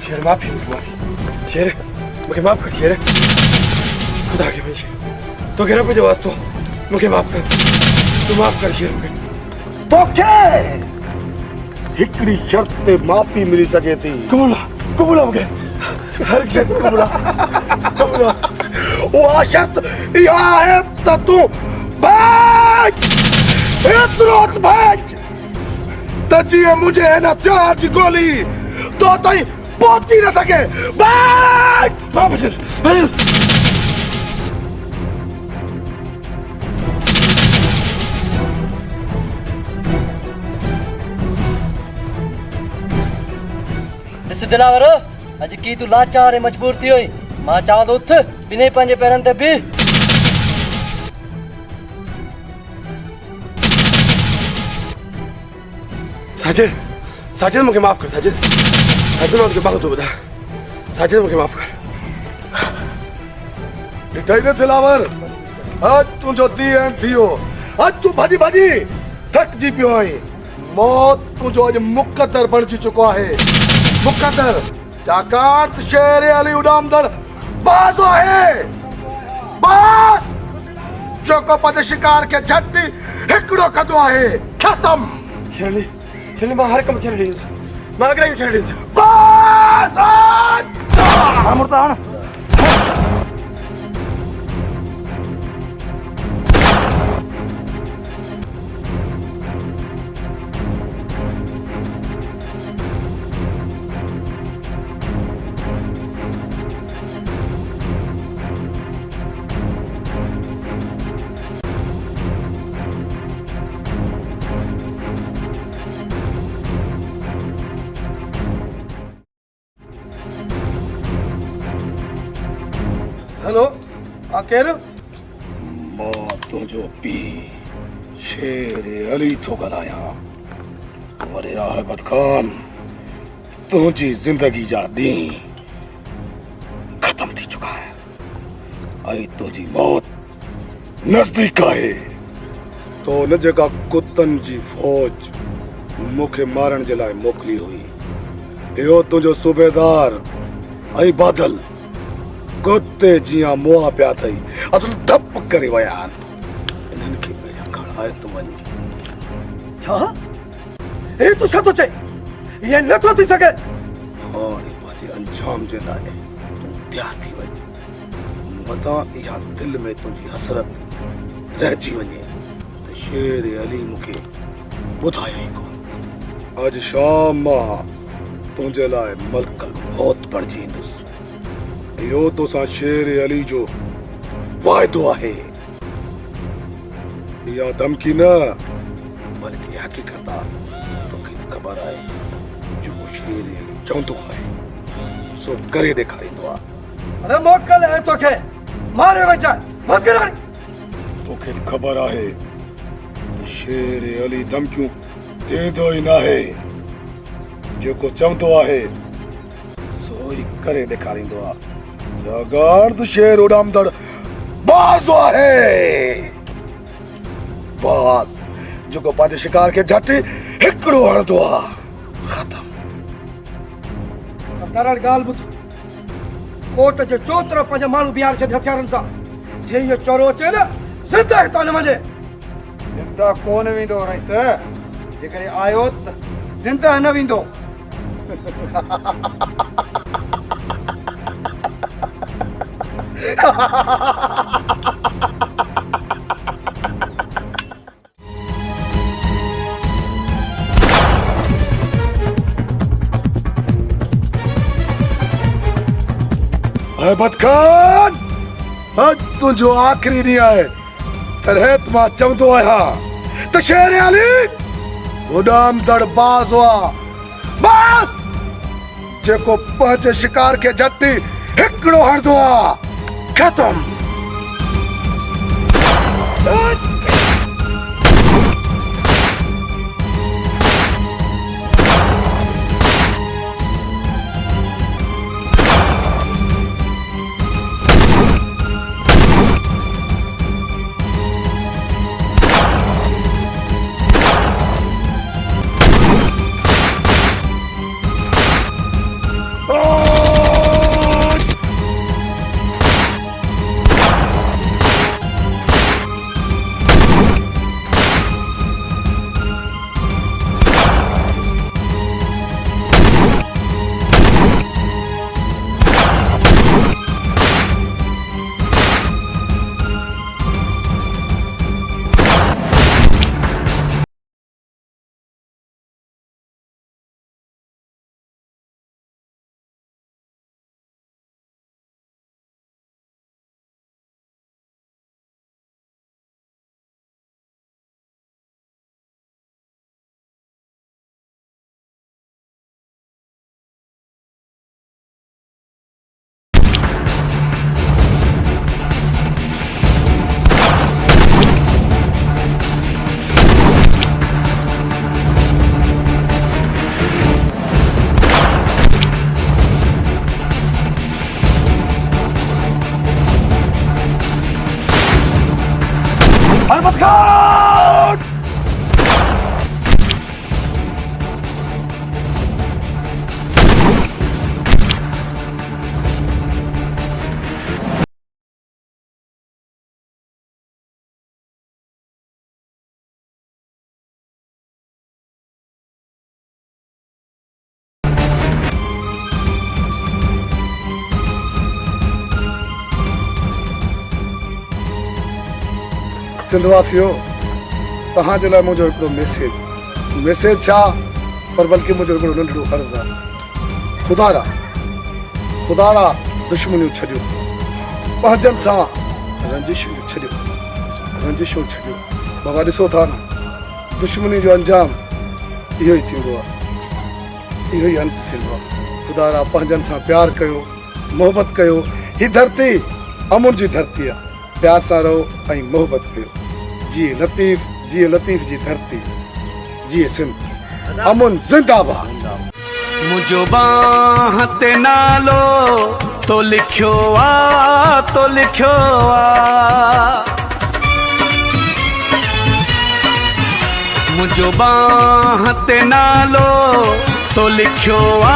शेर माफी माफी शेर मुझे माफ कर शेर खुदा के बंदे तो कह रहा मुझे वास्तव मुझे माफ कर तू माफ कर शेर मुझे तो क्या हिकड़ी शर्त पे माफी मिली सके थी कबूला मुझे हर शर्त कबूला वो शर्त यहाँ है तो तू भाग इतरोत भाग तजिए मुझे है ना चार जी गोली तो तई पहुंच ही न सके भाग वापस ॾिस दिलावर अॼु की तूं लाचार ऐं मजबूर थी वई मां चवां थो उथ ॿिन्ही पंहिंजे पेरनि ते बीह साजिद मुझे माफ कर साजिद मैं तुझे बात तो बता साजिद मुझे माफ कर ॾिठई न दिलावर आज तुंहिंजो दी एंड थियो आज तूं भाॼी भाॼी थकिजी पियो आहीं मौत तुंहिंजो अॼु मुक़दर बणिजी चुको आहे मुक़दर छाकाणि त शेर अली उॾामदड़ बाज़ आहे बाज़ जेको पंहिंजे शिकार खे झटि हिकिड़ो कंदो आहे ख़तम शेर मां हर कम छॾे ॾींदुसि मां अॻियां छॾे ॾींदुसि बाज़ मुर्तान हेलो केरु मां तुंहिंजो पीउ शेर अली थो ॻाल्हायां वरे राहबत खान तुंहिंजी ज़िंदगी जा ॾींहं ख़तम थी चुका आहे ऐं तुंहिंजी मौत नज़दीक आहे तो न जेका कुतनि जी फौज मूंखे मारण जे लाइ मोकिली हुई इहो तुंहिंजो सूबेदार ऐं बादल कुत्ते जियां मुआ पिया अथई अदल धप करे विया आहिनि इन्हनि खे पहिरियां खणाए थो वञ छा हे तूं छा थो चए इहे नथो थी सघे हाणे पंहिंजे अंजाम जे लाइ तूं तयारु थी वञ मतां इहा दिलि में तुंहिंजी हसरत रहिजी वञे त शेर अली मूंखे ॿुधायो ई कोन अॼु शाम मां तुंहिंजे लाइ मलकल मौत बणिजी ईंदुसि इहो तोसां शेर अली जो वाइदो आहे इहा धमकी न बल्कि हक़ीक़त आहे तोखे ख़बर आहे जेको शेर अली चवंदो आहे सो करे ॾेखारींदो आहे अरे मोकल है तोखे मारे वञाए बस कर तोखे ख़बर आहे शेर अली धमकियूं ॾींदो ई न आहे जेको चवंदो आहे सो ई करे ॾेखारींदो आहे छाकाणि शेर उॾामदड़ बाज़ आहे बाज़ जेको पंहिंजे शिकार खे झटि हिकिड़ो हणंदो आहे ख़तम दराड़ ॻाल्हि ॿुध कोर्ट जे चोतरा पंहिंजा माण्हू बीहारे छॾ हथियारनि सां जे इहो चोरो अचे न ज़िंदा हितां न वञे ज़िंदा कोन वेंदो रईस जेकॾहिं आयो त ज़िंदा न वेंदो अहमद खान आज तुंहिंजो आख़िरी ॾींहुं आहे तॾहिं मां चवंदो आहियां त शेर अली उॾामदड़ बाज़ आहे बाज़ जेको पंहिंजे शिकार खे झटि हिकिड़ो हणंदो आहे ख़तम हैबत खान। सिंधवासियों, तव्हां जे लाइ मुंहिंजो हिकिड़ो मैसेज छा पर बल्कि मुंहिंजो हिकिड़ो नंढड़ो अर्ज़ु आहे। ख़ुदा रा दुश्मनियूं छॾियो, पंहिंजनि सां रंजिशूं छॾियो। बाबा ॾिसो था न, दुश्मनी जो अंजाम इहो ई थींदो आहे, इहो ई अंत थींदो आहे। ख़ुदा रा पंहिंजनि सां प्यार कयो, मोहबत कयो। ही धरती अमुन जी धरती आहे, प्यार सां रहो ऐं मोहबत कयो। जिए लतीफ़ जी धरती, जिए सिंध, अमुन जिंदाबाद। मुझो बाह ते नालो तो लिखियो आ, मुझो बाह ते नालो तो लिखियो आ,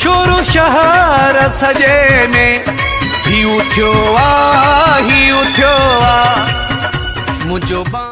शुरू शहर सजे में ही उठियो आ, मुझो बा